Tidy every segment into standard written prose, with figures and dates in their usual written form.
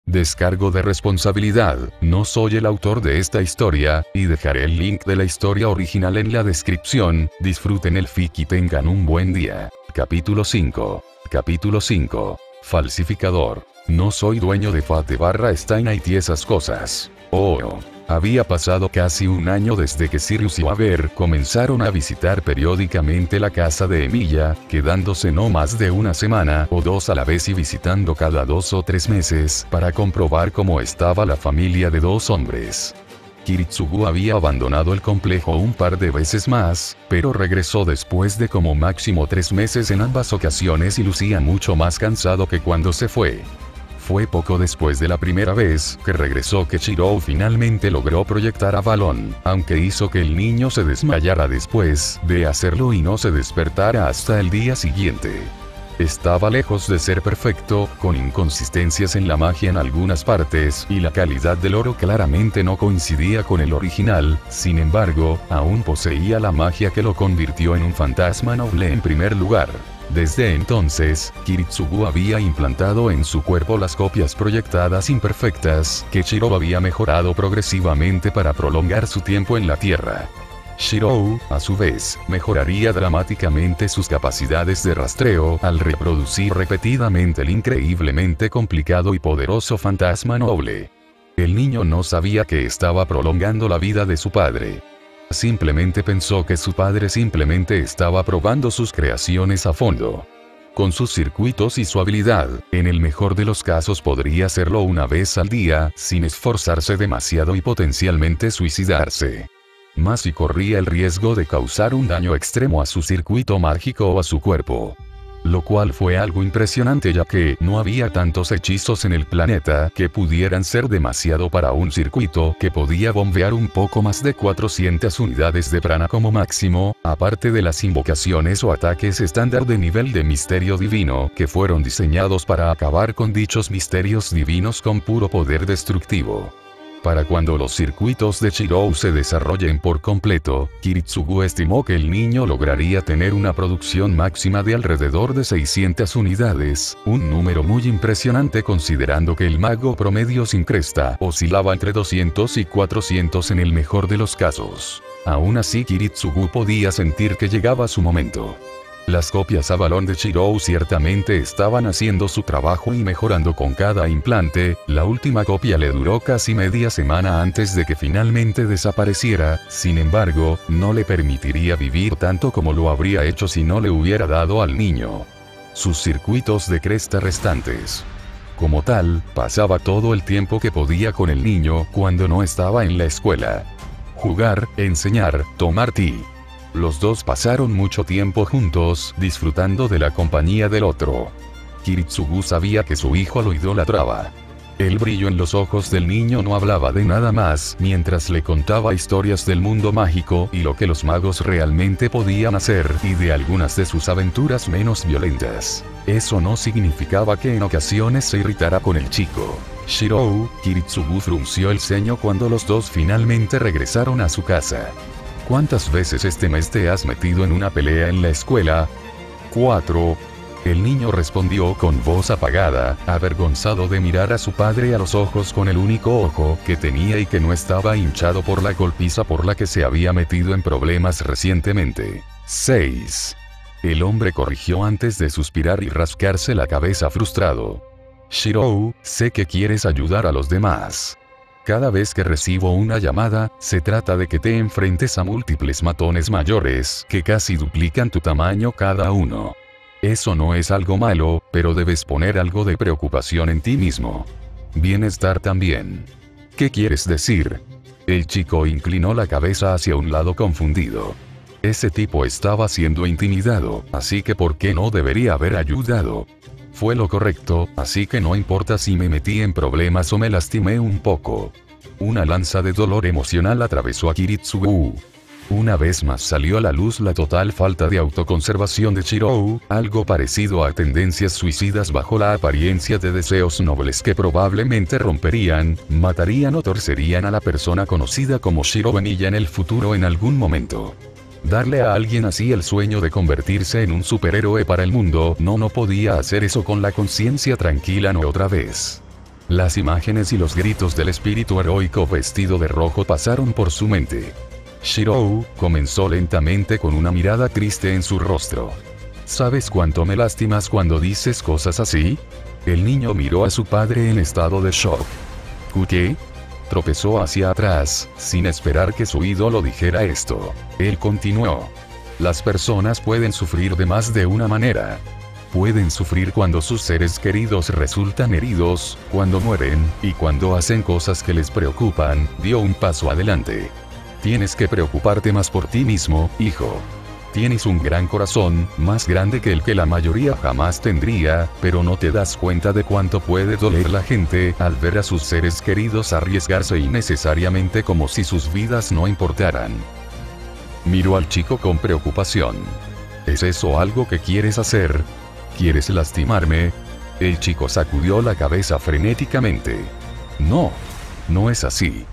Descargo de responsabilidad, no soy el autor de esta historia, y dejaré el link de la historia original en la descripción. Disfruten el fic y tengan un buen día. Capítulo 5. Capítulo 5. Falsificador. No soy dueño de Fate/Steinite y esas cosas. Oh. Había pasado casi un año desde que Sirius y Aver comenzaron a visitar periódicamente la casa de Emilia, quedándose no más de una semana o dos a la vez y visitando cada 2 o 3 meses para comprobar cómo estaba la familia de 2 hombres. Kiritsugu había abandonado el complejo un par de veces más, pero regresó después de como máximo 3 meses en ambas ocasiones y lucía mucho más cansado que cuando se fue. Fue poco después de la primera vez que regresó que Shirou finalmente logró proyectar a Balón, aunque hizo que el niño se desmayara después de hacerlo y no se despertara hasta el día siguiente. Estaba lejos de ser perfecto, con inconsistencias en la magia en algunas partes y la calidad del oro claramente no coincidía con el original. Sin embargo, aún poseía la magia que lo convirtió en un fantasma noble en primer lugar. Desde entonces, Kiritsugu había implantado en su cuerpo las copias proyectadas imperfectas que Shirou había mejorado progresivamente para prolongar su tiempo en la Tierra. Shirou, a su vez, mejoraría dramáticamente sus capacidades de rastreo al reproducir repetidamente el increíblemente complicado y poderoso fantasma noble. El niño no sabía que estaba prolongando la vida de su padre. Simplemente pensó que su padre simplemente estaba probando sus creaciones a fondo. Con sus circuitos y su habilidad, en el mejor de los casos podría hacerlo una vez al día, sin esforzarse demasiado y potencialmente suicidarse. Más si corría el riesgo de causar un daño extremo a su circuito mágico o a su cuerpo. Lo cual fue algo impresionante ya que no había tantos hechizos en el planeta que pudieran ser demasiado para un circuito que podía bombear un poco más de 400 unidades de prana como máximo, aparte de las invocaciones o ataques estándar de nivel de misterio divino que fueron diseñados para acabar con dichos misterios divinos con puro poder destructivo. Para cuando los circuitos de Shirou se desarrollen por completo, Kiritsugu estimó que el niño lograría tener una producción máxima de alrededor de 600 unidades, un número muy impresionante considerando que el mago promedio sin cresta oscilaba entre 200 y 400 en el mejor de los casos. Aún así Kiritsugu podía sentir que llegaba su momento. Las copias a balón de Shirou ciertamente estaban haciendo su trabajo y mejorando con cada implante. La última copia le duró casi media semana antes de que finalmente desapareciera, sin embargo, no le permitiría vivir tanto como lo habría hecho si no le hubiera dado al niño sus circuitos de cresta restantes. Como tal, pasaba todo el tiempo que podía con el niño cuando no estaba en la escuela. Jugar, enseñar, tomar té. Los dos pasaron mucho tiempo juntos, disfrutando de la compañía del otro. Kiritsugu sabía que su hijo lo idolatraba. El brillo en los ojos del niño no hablaba de nada más mientras le contaba historias del mundo mágico y lo que los magos realmente podían hacer y de algunas de sus aventuras menos violentas. Eso no significaba que en ocasiones se irritara con el chico. Shirou, Kiritsugu frunció el ceño cuando los dos finalmente regresaron a su casa. ¿Cuántas veces este mes te has metido en una pelea en la escuela? 4. El niño respondió con voz apagada, avergonzado de mirar a su padre a los ojos con el único ojo que tenía y que no estaba hinchado por la golpiza por la que se había metido en problemas recientemente. 6. El hombre corrigió antes de suspirar y rascarse la cabeza frustrado. Shirou, sé que quieres ayudar a los demás. Cada vez que recibo una llamada, se trata de que te enfrentes a múltiples matones mayores que casi duplican tu tamaño cada uno. Eso no es algo malo, pero debes poner algo de preocupación en ti mismo. Bienestar también. ¿Qué quieres decir? El chico inclinó la cabeza hacia un lado confundido. Ese tipo estaba siendo intimidado, así que ¿por qué no debería haber ayudado? Fue lo correcto, así que no importa si me metí en problemas o me lastimé un poco. Una lanza de dolor emocional atravesó a Kiritsugu. Una vez más salió a la luz la total falta de autoconservación de Shirou, algo parecido a tendencias suicidas bajo la apariencia de deseos nobles que probablemente romperían, matarían o torcerían a la persona conocida como Shirou Emilia en el futuro en algún momento. Darle a alguien así el sueño de convertirse en un superhéroe para el mundo, no podía hacer eso con la conciencia tranquila no otra vez. Las imágenes y los gritos del espíritu heroico vestido de rojo pasaron por su mente. Shirou comenzó lentamente con una mirada triste en su rostro. ¿Sabes cuánto me lastimas cuando dices cosas así? El niño miró a su padre en estado de shock. ¿Qué? Tropezó hacia atrás, sin esperar que su ídolo dijera esto. Él continuó. Las personas pueden sufrir de más de una manera. Pueden sufrir cuando sus seres queridos resultan heridos, cuando mueren, y cuando hacen cosas que les preocupan. Dio un paso adelante. Tienes que preocuparte más por ti mismo, hijo. Tienes un gran corazón, más grande que el que la mayoría jamás tendría, pero no te das cuenta de cuánto puede doler la gente al ver a sus seres queridos arriesgarse innecesariamente como si sus vidas no importaran. Miró al chico con preocupación. ¿Es eso algo que quieres hacer? ¿Quieres lastimarme? El chico sacudió la cabeza frenéticamente. No. No es así.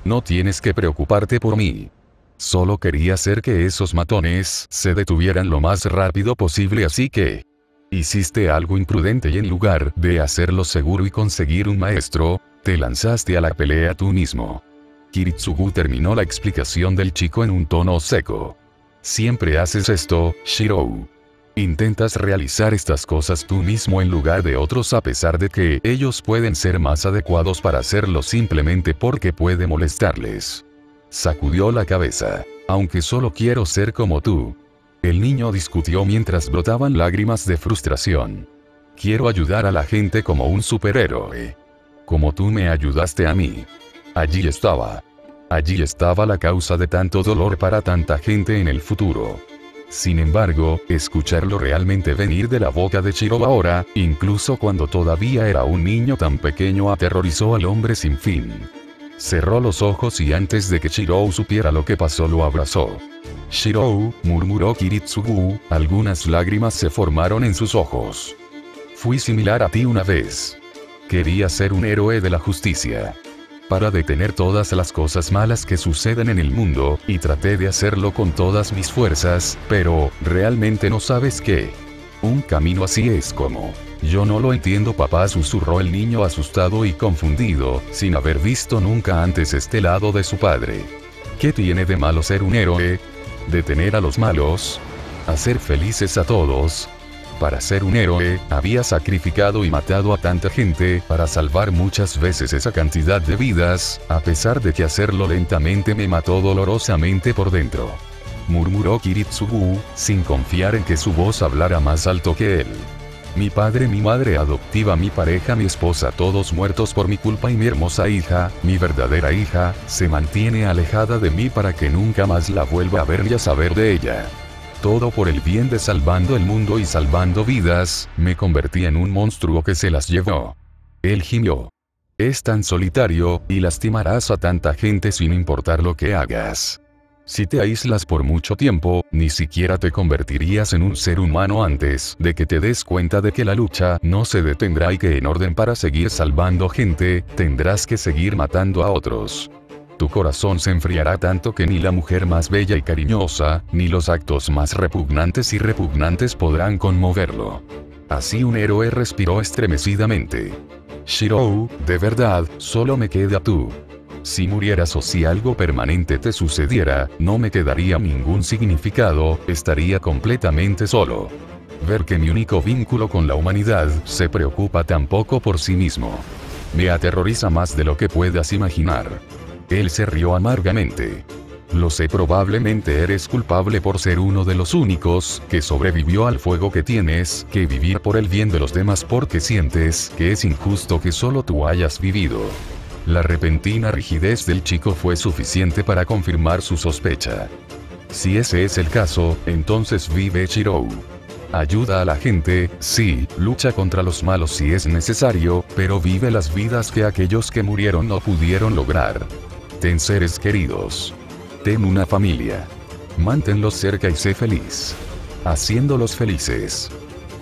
No tienes que preocuparte por mí. Solo quería hacer que esos matones se detuvieran lo más rápido posible, así que... hiciste algo imprudente y en lugar de hacerlo seguro y conseguir un maestro, te lanzaste a la pelea tú mismo. Kiritsugu terminó la explicación del chico en un tono seco. Siempre haces esto, Shirou. Intentas realizar estas cosas tú mismo en lugar de otros a pesar de que ellos pueden ser más adecuados para hacerlo simplemente porque puede molestarles. Sacudió la cabeza. Aunque solo quiero ser como tú. El niño discutió mientras brotaban lágrimas de frustración. Quiero ayudar a la gente como un superhéroe. Como tú me ayudaste a mí. Allí estaba. Allí estaba la causa de tanto dolor para tanta gente en el futuro. Sin embargo, escucharlo realmente venir de la boca de Shirou ahora, incluso cuando todavía era un niño tan pequeño, aterrorizó al hombre sin fin. Cerró los ojos y antes de que Shirou supiera lo que pasó lo abrazó. Shirou, murmuró Kiritsugu, algunas lágrimas se formaron en sus ojos. Fui similar a ti una vez. Quería ser un héroe de la justicia. Para detener todas las cosas malas que suceden en el mundo, y traté de hacerlo con todas mis fuerzas, pero, ¿realmente no sabes qué? Un camino así es como... Yo no lo entiendo, papá, susurró el niño asustado y confundido, sin haber visto nunca antes este lado de su padre. ¿Qué tiene de malo ser un héroe? ¿Detener a los malos? ¿Hacer felices a todos? Para ser un héroe, había sacrificado y matado a tanta gente para salvar muchas veces esa cantidad de vidas, a pesar de que hacerlo lentamente me mató dolorosamente por dentro. Murmuró Kiritsugu, sin confiar en que su voz hablara más alto que él. Mi padre, mi madre adoptiva, mi pareja, mi esposa, todos muertos por mi culpa y mi hermosa hija, mi verdadera hija, se mantiene alejada de mí para que nunca más la vuelva a ver ni a saber de ella. Todo por el bien de salvando el mundo y salvando vidas, me convertí en un monstruo que se las llevó. Él gimió. Es tan solitario, y lastimarás a tanta gente sin importar lo que hagas. Si te aíslas por mucho tiempo, ni siquiera te convertirías en un ser humano antes de que te des cuenta de que la lucha no se detendrá y que en orden para seguir salvando gente, tendrás que seguir matando a otros. Tu corazón se enfriará tanto que ni la mujer más bella y cariñosa, ni los actos más repugnantes podrán conmoverlo. Así un héroe respiró estremecidamente. Shirou, de verdad, solo me queda tú. Si murieras o si algo permanente te sucediera, no me quedaría ningún significado, estaría completamente solo. Ver que mi único vínculo con la humanidad se preocupa tan poco por sí mismo. Me aterroriza más de lo que puedas imaginar. Él se rió amargamente. Lo sé, probablemente eres culpable por ser uno de los únicos que sobrevivió al fuego que tienes que vivir por el bien de los demás porque sientes que es injusto que solo tú hayas vivido. La repentina rigidez del chico fue suficiente para confirmar su sospecha. Si ese es el caso, entonces vive, Shirou. Ayuda a la gente, sí, lucha contra los malos si es necesario, pero vive las vidas que aquellos que murieron no pudieron lograr. Ten seres queridos. Ten una familia. Manténlos cerca y sé feliz. Haciéndolos felices.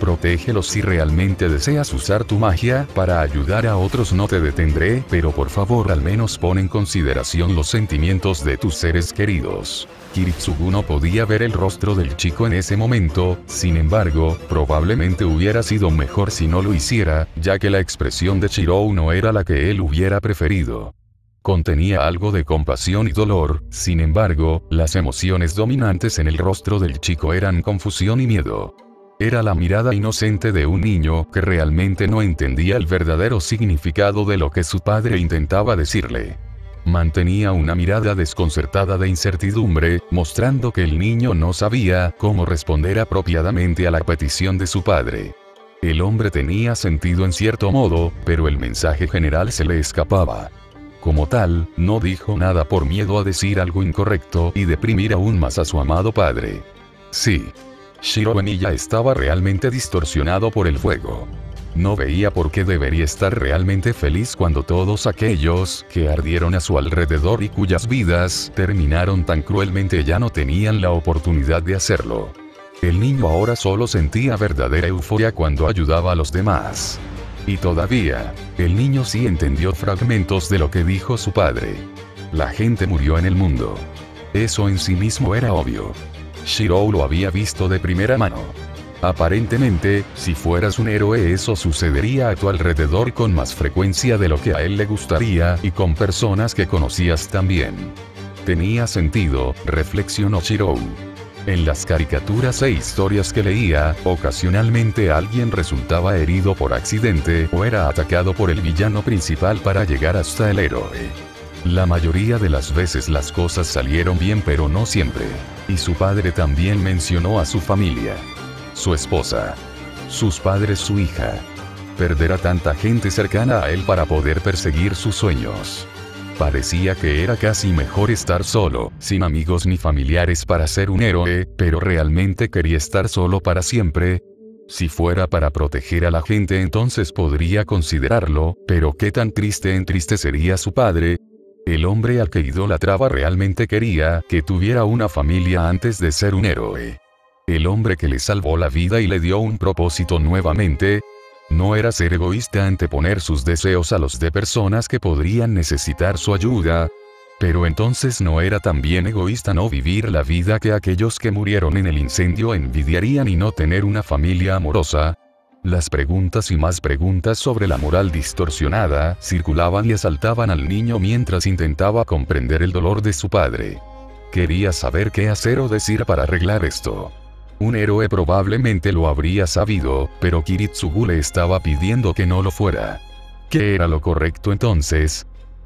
Protégelos si realmente deseas usar tu magia para ayudar a otros, no te detendré, pero por favor al menos pon en consideración los sentimientos de tus seres queridos. Kiritsugu no podía ver el rostro del chico en ese momento, sin embargo, probablemente hubiera sido mejor si no lo hiciera, ya que la expresión de Shirou no era la que él hubiera preferido. Contenía algo de compasión y dolor, sin embargo, las emociones dominantes en el rostro del chico eran confusión y miedo. Era la mirada inocente de un niño que realmente no entendía el verdadero significado de lo que su padre intentaba decirle. Mantenía una mirada desconcertada de incertidumbre, mostrando que el niño no sabía cómo responder apropiadamente a la petición de su padre. El hombre tenía sentido en cierto modo, pero el mensaje general se le escapaba. Como tal, no dijo nada por miedo a decir algo incorrecto y deprimir aún más a su amado padre. Sí. Shirou ya estaba realmente distorsionado por el fuego. No veía por qué debería estar realmente feliz cuando todos aquellos que ardieron a su alrededor y cuyas vidas terminaron tan cruelmente ya no tenían la oportunidad de hacerlo. El niño ahora solo sentía verdadera euforia cuando ayudaba a los demás. Y todavía, el niño sí entendió fragmentos de lo que dijo su padre. La gente murió en el mundo. Eso en sí mismo era obvio. Shirou lo había visto de primera mano. Aparentemente, si fueras un héroe eso sucedería a tu alrededor con más frecuencia de lo que a él le gustaría y con personas que conocías también. Tenía sentido, reflexionó Shirou. En las caricaturas e historias que leía, ocasionalmente alguien resultaba herido por accidente o era atacado por el villano principal para llegar hasta el héroe. La mayoría de las veces las cosas salieron bien, pero no siempre. Y su padre también mencionó a su familia. Su esposa. Sus padres, su hija. Perder a tanta gente cercana a él para poder perseguir sus sueños. Parecía que era casi mejor estar solo, sin amigos ni familiares para ser un héroe, pero realmente quería estar solo para siempre. Si fuera para proteger a la gente entonces podría considerarlo, pero qué tan triste entristecería a su padre. El hombre al que idolatraba realmente quería que tuviera una familia antes de ser un héroe. El hombre que le salvó la vida y le dio un propósito nuevamente. No era ser egoísta anteponer sus deseos a los de personas que podrían necesitar su ayuda. Pero entonces no era también egoísta no vivir la vida que aquellos que murieron en el incendio envidiarían y no tener una familia amorosa. Las preguntas y más preguntas sobre la moral distorsionada circulaban y asaltaban al niño mientras intentaba comprender el dolor de su padre. Quería saber qué hacer o decir para arreglar esto. Un héroe probablemente lo habría sabido, pero Kiritsugu le estaba pidiendo que no lo fuera. ¿Qué era lo correcto entonces?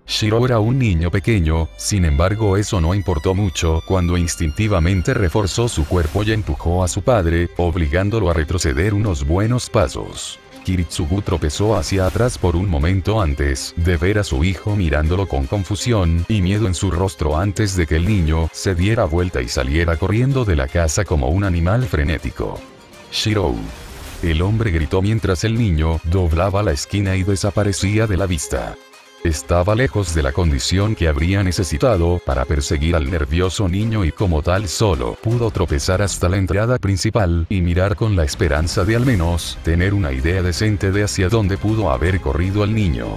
Shirou era un niño pequeño, sin embargo eso no importó mucho cuando instintivamente reforzó su cuerpo y empujó a su padre, obligándolo a retroceder unos buenos pasos. Kiritsugu tropezó hacia atrás por un momento antes de ver a su hijo mirándolo con confusión y miedo en su rostro antes de que el niño se diera vuelta y saliera corriendo de la casa como un animal frenético. Shirou. El hombre gritó mientras el niño doblaba la esquina y desaparecía de la vista. Estaba lejos de la condición que habría necesitado para perseguir al nervioso niño y como tal solo pudo tropezar hasta la entrada principal y mirar con la esperanza de al menos tener una idea decente de hacia dónde pudo haber corrido el niño.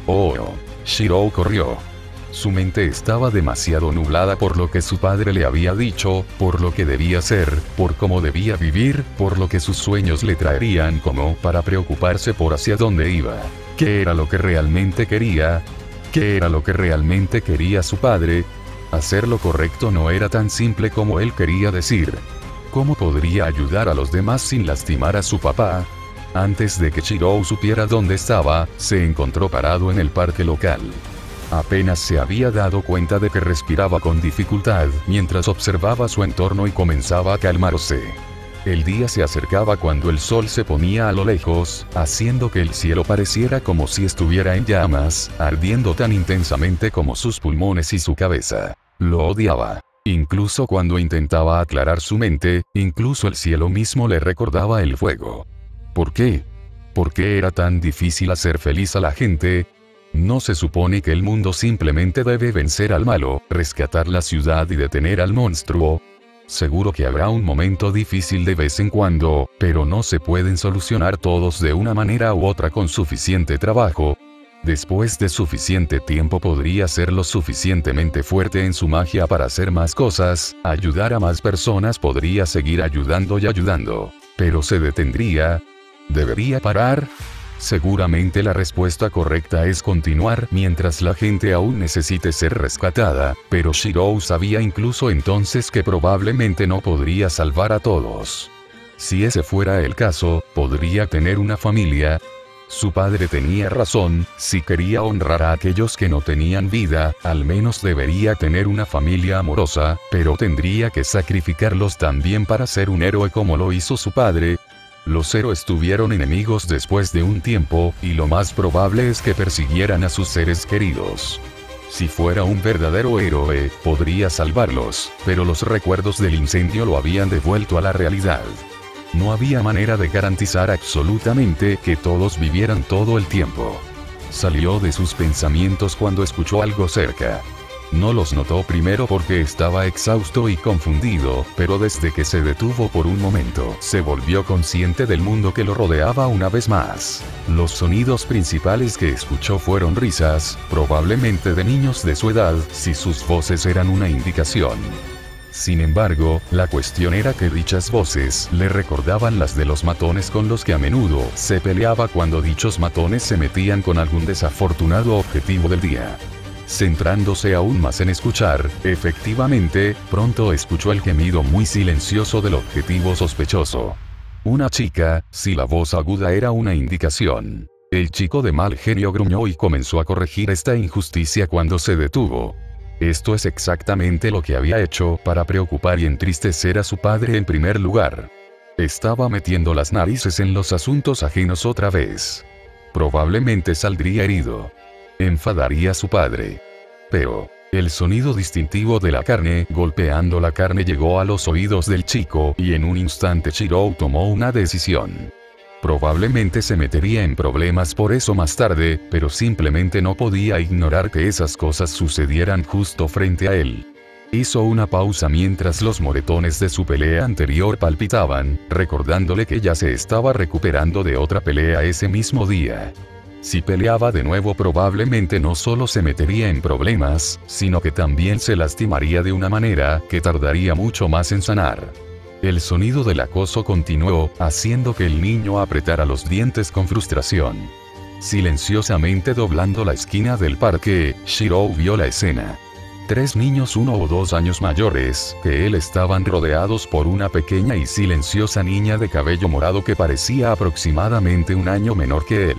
Oh, Shirou corrió. Su mente estaba demasiado nublada por lo que su padre le había dicho, por lo que debía ser, por cómo debía vivir, por lo que sus sueños le traerían como para preocuparse por hacia dónde iba. ¿Qué era lo que realmente quería? ¿Qué era lo que realmente quería su padre? Hacer lo correcto no era tan simple como él quería decir. ¿Cómo podría ayudar a los demás sin lastimar a su papá? Antes de que Shirou supiera dónde estaba, se encontró parado en el parque local. Apenas se había dado cuenta de que respiraba con dificultad mientras observaba su entorno y comenzaba a calmarse. El día se acercaba cuando el sol se ponía a lo lejos, haciendo que el cielo pareciera como si estuviera en llamas, ardiendo tan intensamente como sus pulmones y su cabeza. Lo odiaba. Incluso cuando intentaba aclarar su mente, incluso el cielo mismo le recordaba el fuego. ¿Por qué? ¿Por qué era tan difícil hacer feliz a la gente? ¿No se supone que el mundo simplemente debe vencer al malo, rescatar la ciudad y detener al monstruo? Seguro que habrá un momento difícil de vez en cuando, pero no se pueden solucionar todos de una manera u otra con suficiente trabajo. Después de suficiente tiempo podría ser lo suficientemente fuerte en su magia para hacer más cosas, ayudar a más personas, podría seguir ayudando y ayudando. Pero se detendría. ¿Debería parar? Seguramente la respuesta correcta es continuar mientras la gente aún necesite ser rescatada, pero Shirou sabía incluso entonces que probablemente no podría salvar a todos. Si ese fuera el caso, podría tener una familia. Su padre tenía razón, si quería honrar a aquellos que no tenían vida, al menos debería tener una familia amorosa, pero tendría que sacrificarlos también para ser un héroe como lo hizo su padre. Los héroes tuvieron enemigos después de un tiempo, y lo más probable es que persiguieran a sus seres queridos. Si fuera un verdadero héroe, podría salvarlos, pero los recuerdos del incendio lo habían devuelto a la realidad. No había manera de garantizar absolutamente que todos vivieran todo el tiempo. Salió de sus pensamientos cuando escuchó algo cerca. No los notó primero porque estaba exhausto y confundido, pero desde que se detuvo por un momento, se volvió consciente del mundo que lo rodeaba una vez más. Los sonidos principales que escuchó fueron risas, probablemente de niños de su edad, si sus voces eran una indicación. Sin embargo, la cuestión era que dichas voces le recordaban las de los matones con los que a menudo se peleaba cuando dichos matones se metían con algún desafortunado objetivo del día. Centrándose aún más en escuchar, efectivamente, pronto escuchó el gemido muy silencioso del objetivo sospechoso. Una chica, si la voz aguda era una indicación. El chico de mal genio gruñó y comenzó a corregir esta injusticia cuando se detuvo. Esto es exactamente lo que había hecho para preocupar y entristecer a su padre en primer lugar. Estaba metiendo las narices en los asuntos ajenos otra vez. Probablemente saldría herido. Enfadaría a su padre. Pero, el sonido distintivo de la carne golpeando la carne llegó a los oídos del chico y en un instante Shirou tomó una decisión. Probablemente se metería en problemas por eso más tarde, pero simplemente no podía ignorar que esas cosas sucedieran justo frente a él. Hizo una pausa mientras los moretones de su pelea anterior palpitaban, recordándole que ya se estaba recuperando de otra pelea ese mismo día. Si peleaba de nuevo probablemente no solo se metería en problemas, sino que también se lastimaría de una manera que tardaría mucho más en sanar. El sonido del acoso continuó, haciendo que el niño apretara los dientes con frustración. Silenciosamente doblando la esquina del parque, Shirou vio la escena. 3 niños 1 o 2 años mayores que él estaban rodeados por una pequeña y silenciosa niña de cabello morado que parecía aproximadamente un año menor que él.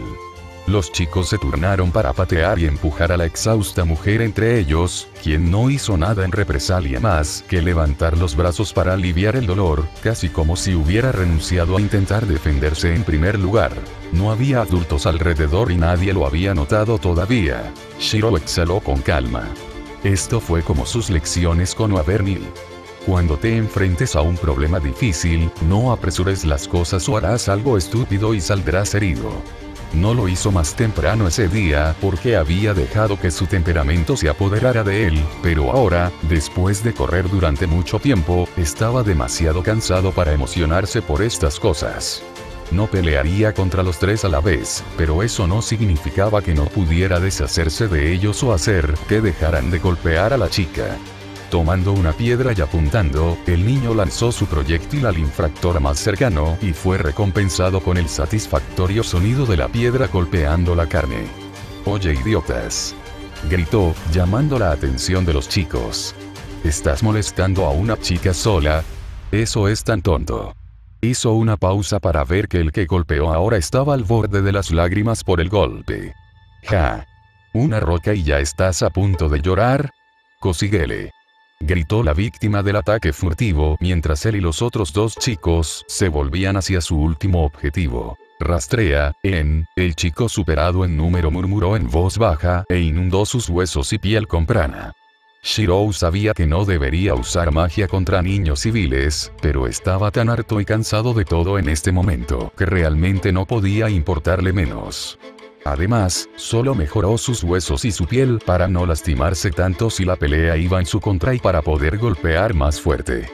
Los chicos se turnaron para patear y empujar a la exhausta mujer entre ellos, quien no hizo nada en represalia más que levantar los brazos para aliviar el dolor, casi como si hubiera renunciado a intentar defenderse en primer lugar. No había adultos alrededor y nadie lo había notado todavía. Shirou exhaló con calma. Esto fue como sus lecciones con Waverly. Cuando te enfrentes a un problema difícil, no apresures las cosas o harás algo estúpido y saldrás herido. No lo hizo más temprano ese día porque había dejado que su temperamento se apoderara de él, pero ahora, después de correr durante mucho tiempo, estaba demasiado cansado para emocionarse por estas cosas. No pelearía contra los 3 a la vez, pero eso no significaba que no pudiera deshacerse de ellos o hacer que dejaran de golpear a la chica. Tomando una piedra y apuntando, el niño lanzó su proyectil al infractor más cercano y fue recompensado con el satisfactorio sonido de la piedra golpeando la carne. «Oye, idiotas», gritó, llamando la atención de los chicos. «¿Estás molestando a una chica sola? Eso es tan tonto». Hizo una pausa para ver que el que golpeó ahora estaba al borde de las lágrimas por el golpe. «Ja. ¿Una roca y ya estás a punto de llorar? Consíguele», gritó la víctima del ataque furtivo mientras él y los otros 2 chicos se volvían hacia su último objetivo. «Rastrea, el chico superado en número murmuró en voz baja e inundó sus huesos y piel con prana. Shirou sabía que no debería usar magia contra niños civiles, pero estaba tan harto y cansado de todo en este momento que realmente no podía importarle menos. Además, solo mejoró sus huesos y su piel para no lastimarse tanto si la pelea iba en su contra y para poder golpear más fuerte.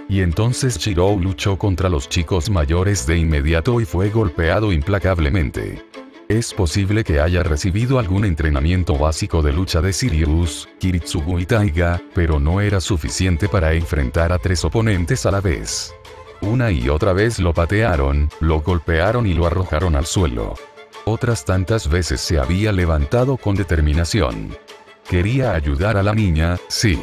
Y entonces Shirou luchó contra los chicos mayores de inmediato y fue golpeado implacablemente. Es posible que haya recibido algún entrenamiento básico de lucha de Sirius, Kiritsugu y Taiga, pero no era suficiente para enfrentar a 3 oponentes a la vez. Una y otra vez lo patearon, lo golpearon y lo arrojaron al suelo. Otras tantas veces se había levantado con determinación. Quería ayudar a la niña, sí.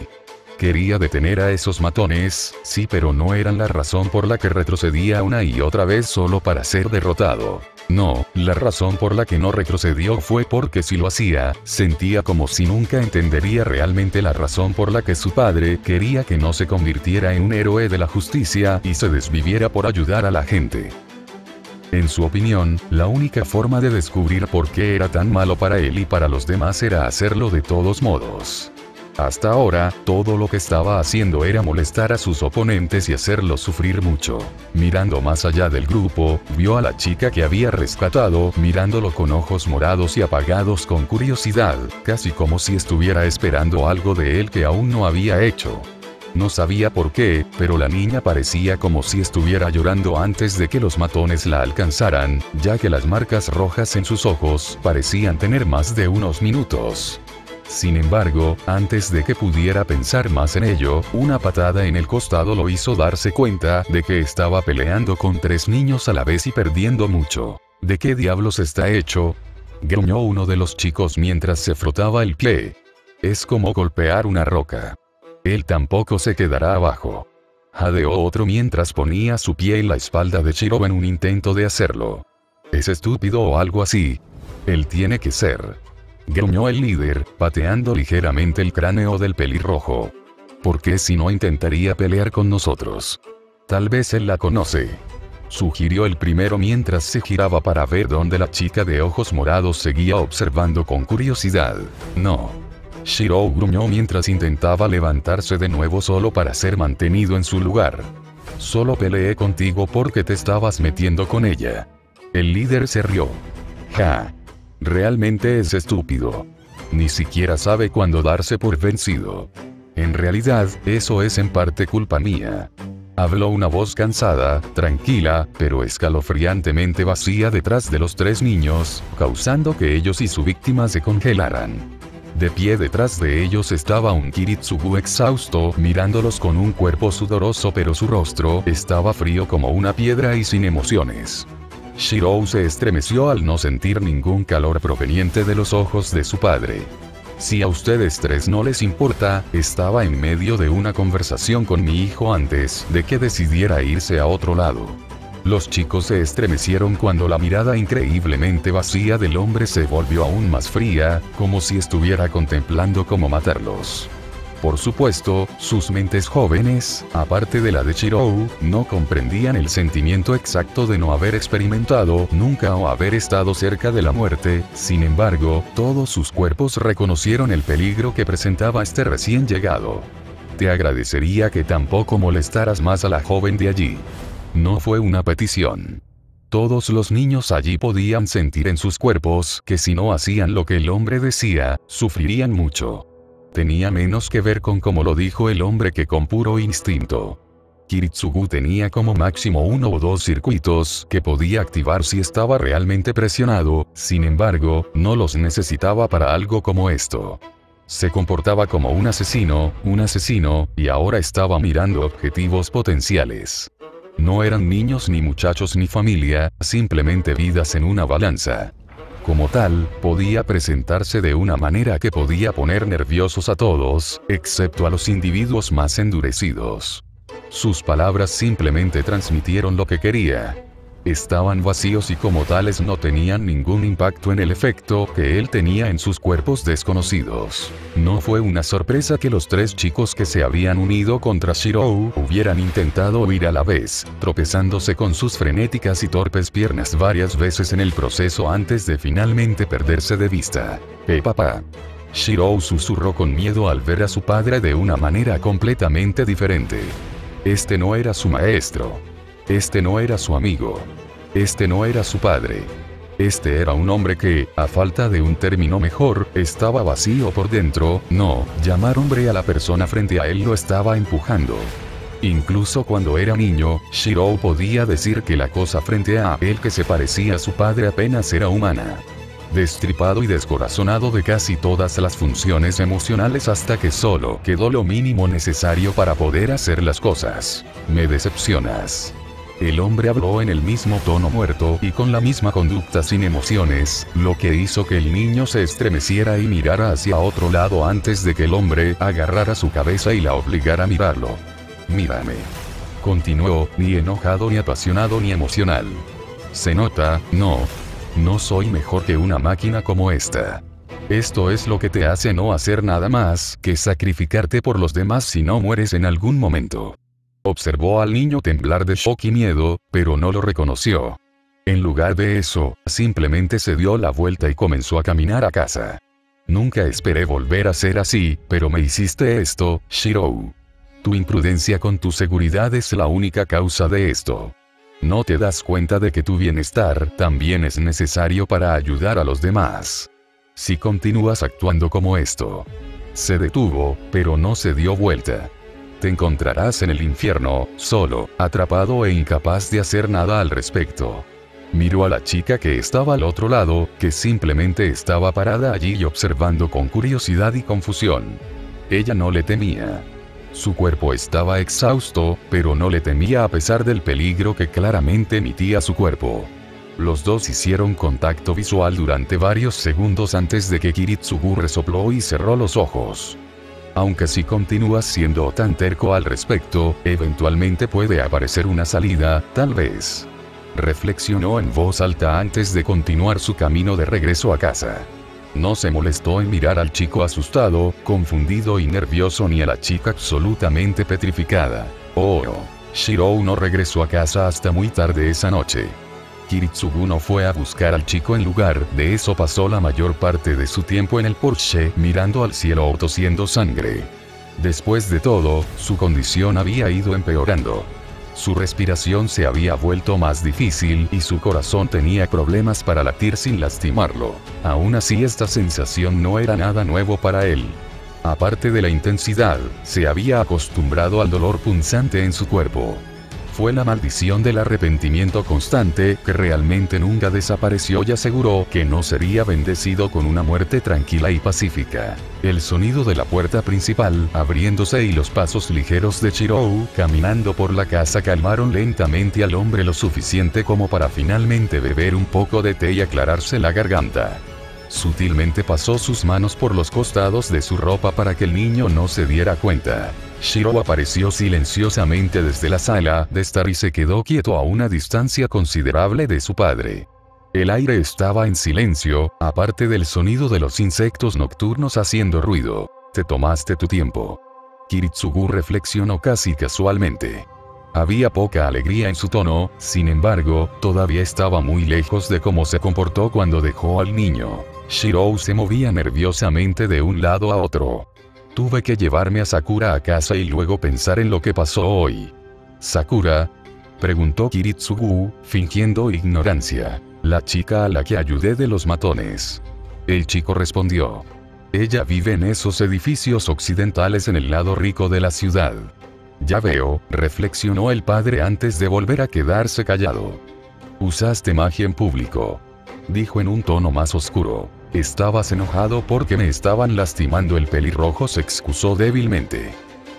Quería detener a esos matones, sí, pero no eran la razón por la que retrocedía una y otra vez solo para ser derrotado. No, la razón por la que no retrocedió fue porque si lo hacía, sentía como si nunca entendería realmente la razón por la que su padre quería que no se convirtiera en un héroe de la justicia y se desviviera por ayudar a la gente. En su opinión, la única forma de descubrir por qué era tan malo para él y para los demás era hacerlo de todos modos. Hasta ahora, todo lo que estaba haciendo era molestar a sus oponentes y hacerlos sufrir mucho. Mirando más allá del grupo, vio a la chica que había rescatado, mirándolo con ojos morados y apagados con curiosidad, casi como si estuviera esperando algo de él que aún no había hecho. No sabía por qué, pero la niña parecía como si estuviera llorando antes de que los matones la alcanzaran, ya que las marcas rojas en sus ojos parecían tener más de unos minutos. Sin embargo, antes de que pudiera pensar más en ello, una patada en el costado lo hizo darse cuenta de que estaba peleando con 3 niños a la vez y perdiendo mucho. ¿De qué diablos está hecho?, gruñó uno de los chicos mientras se frotaba el pie. Es como golpear una roca. Él tampoco se quedará abajo, jadeó otro mientras ponía su pie en la espalda de Shirou en un intento de hacerlo. ¿Es estúpido o algo así? Él tiene que ser, gruñó el líder, pateando ligeramente el cráneo del pelirrojo. ¿Por qué si no intentaría pelear con nosotros? Tal vez él la conoce, sugirió el primero mientras se giraba para ver dónde la chica de ojos morados seguía observando con curiosidad. No. Shirou gruñó mientras intentaba levantarse de nuevo solo para ser mantenido en su lugar. Solo peleé contigo porque te estabas metiendo con ella. El líder se rió. Ja. Realmente es estúpido. Ni siquiera sabe cuándo darse por vencido. En realidad, eso es en parte culpa mía. Habló una voz cansada, tranquila, pero escalofriantemente vacía detrás de los 3 niños, causando que ellos y su víctima se congelaran. De pie detrás de ellos estaba un Kiritsugu exhausto, mirándolos con un cuerpo sudoroso, pero su rostro estaba frío como una piedra y sin emociones. Shirou se estremeció al no sentir ningún calor proveniente de los ojos de su padre. Si a ustedes 3 no les importa, estaba en medio de una conversación con mi hijo antes de que decidiera irse a otro lado. Los chicos se estremecieron cuando la mirada increíblemente vacía del hombre se volvió aún más fría, como si estuviera contemplando cómo matarlos. Por supuesto, sus mentes jóvenes, aparte de la de Shirou, no comprendían el sentimiento exacto de no haber experimentado nunca o haber estado cerca de la muerte. Sin embargo, todos sus cuerpos reconocieron el peligro que presentaba este recién llegado. Te agradecería que tampoco molestaras más a la joven de allí. No fue una petición. Todos los niños allí podían sentir en sus cuerpos que si no hacían lo que el hombre decía, sufrirían mucho. Tenía menos que ver con cómo lo dijo el hombre que con puro instinto. Kiritsugu tenía como máximo 1 o 2 circuitos que podía activar si estaba realmente presionado, sin embargo, no los necesitaba para algo como esto. Se comportaba como un asesino, y ahora estaba mirando objetivos potenciales. No eran niños ni muchachos ni familia, simplemente vidas en una balanza. Como tal, podía presentarse de una manera que podía poner nerviosos a todos, excepto a los individuos más endurecidos. Sus palabras simplemente transmitieron lo que quería. Estaban vacíos y como tales no tenían ningún impacto en el efecto que él tenía en sus cuerpos desconocidos. No fue una sorpresa que los 3 chicos que se habían unido contra Shirou hubieran intentado huir a la vez, tropezándose con sus frenéticas y torpes piernas varias veces en el proceso antes de finalmente perderse de vista. Papá. Shirou susurró con miedo al ver a su padre de una manera completamente diferente. Este no era su maestro. Este no era su amigo. Este no era su padre. Este era un hombre que, a falta de un término mejor, estaba vacío por dentro. No, llamar hombre a la persona frente a él lo estaba empujando. Incluso cuando era niño, Shirou podía decir que la cosa frente a él que se parecía a su padre apenas era humana. Destripado y descorazonado de casi todas las funciones emocionales hasta que solo quedó lo mínimo necesario para poder hacer las cosas. Me decepcionas. El hombre habló en el mismo tono muerto y con la misma conducta sin emociones, lo que hizo que el niño se estremeciera y mirara hacia otro lado antes de que el hombre agarrara su cabeza y la obligara a mirarlo. Mírame. Continuó, ni enojado ni apasionado ni emocional. Se nota, no soy mejor que una máquina como esta. Esto es lo que te hace no hacer nada más que sacrificarte por los demás si no mueres en algún momento. Observó al niño temblar de shock y miedo, pero no lo reconoció. En lugar de eso, simplemente se dio la vuelta y comenzó a caminar a casa. Nunca esperé volver a ser así, pero me hiciste esto, Shirou. Tu imprudencia con tu seguridad es la única causa de esto. ¿No te das cuenta de que tu bienestar también es necesario para ayudar a los demás? Si continúas actuando como esto. Se detuvo, pero no se dio vuelta. Te encontrarás en el infierno, solo, atrapado e incapaz de hacer nada al respecto. Miró a la chica que estaba al otro lado, que simplemente estaba parada allí y observando con curiosidad y confusión. Ella no le temía. Su cuerpo estaba exhausto, pero no le temía a pesar del peligro que claramente emitía su cuerpo. Los dos hicieron contacto visual durante varios segundos antes de que Kiritsugu resopló y cerró los ojos. Aunque si continúas siendo tan terco al respecto, eventualmente puede aparecer una salida, tal vez. Reflexionó en voz alta antes de continuar su camino de regreso a casa. No se molestó en mirar al chico asustado, confundido y nervioso ni a la chica absolutamente petrificada. Shirou no regresó a casa hasta muy tarde esa noche. Kiritsugu no fue a buscar al chico, en lugar de eso pasó la mayor parte de su tiempo en el porche mirando al cielo o tosiendo sangre. Después de todo, su condición había ido empeorando. Su respiración se había vuelto más difícil y su corazón tenía problemas para latir sin lastimarlo. Aún así, esta sensación no era nada nuevo para él. Aparte de la intensidad, se había acostumbrado al dolor punzante en su cuerpo. Fue la maldición del arrepentimiento constante que realmente nunca desapareció y aseguró que no sería bendecido con una muerte tranquila y pacífica. El sonido de la puerta principal abriéndose y los pasos ligeros de Shirou caminando por la casa calmaron lentamente al hombre lo suficiente como para finalmente beber un poco de té y aclararse la garganta. Sutilmente pasó sus manos por los costados de su ropa para que el niño no se diera cuenta. Shirou apareció silenciosamente desde la sala de estar y se quedó quieto a una distancia considerable de su padre. El aire estaba en silencio, aparte del sonido de los insectos nocturnos haciendo ruido. Te tomaste tu tiempo. Kiritsugu reflexionó casi casualmente. Había poca alegría en su tono, sin embargo, todavía estaba muy lejos de cómo se comportó cuando dejó al niño. Shirou se movía nerviosamente de un lado a otro. Tuve que llevarme a Sakura a casa y luego pensar en lo que pasó hoy. ¿Sakura?, preguntó Kiritsugu, fingiendo ignorancia. La chica a la que ayudé de los matones. El chico respondió. Ella vive en esos edificios occidentales en el lado rico de la ciudad. Ya veo, reflexionó el padre antes de volver a quedarse callado. Usaste magia en público. Dijo en un tono más oscuro. Estabas enojado porque me estaban lastimando. El pelirrojo se excusó débilmente.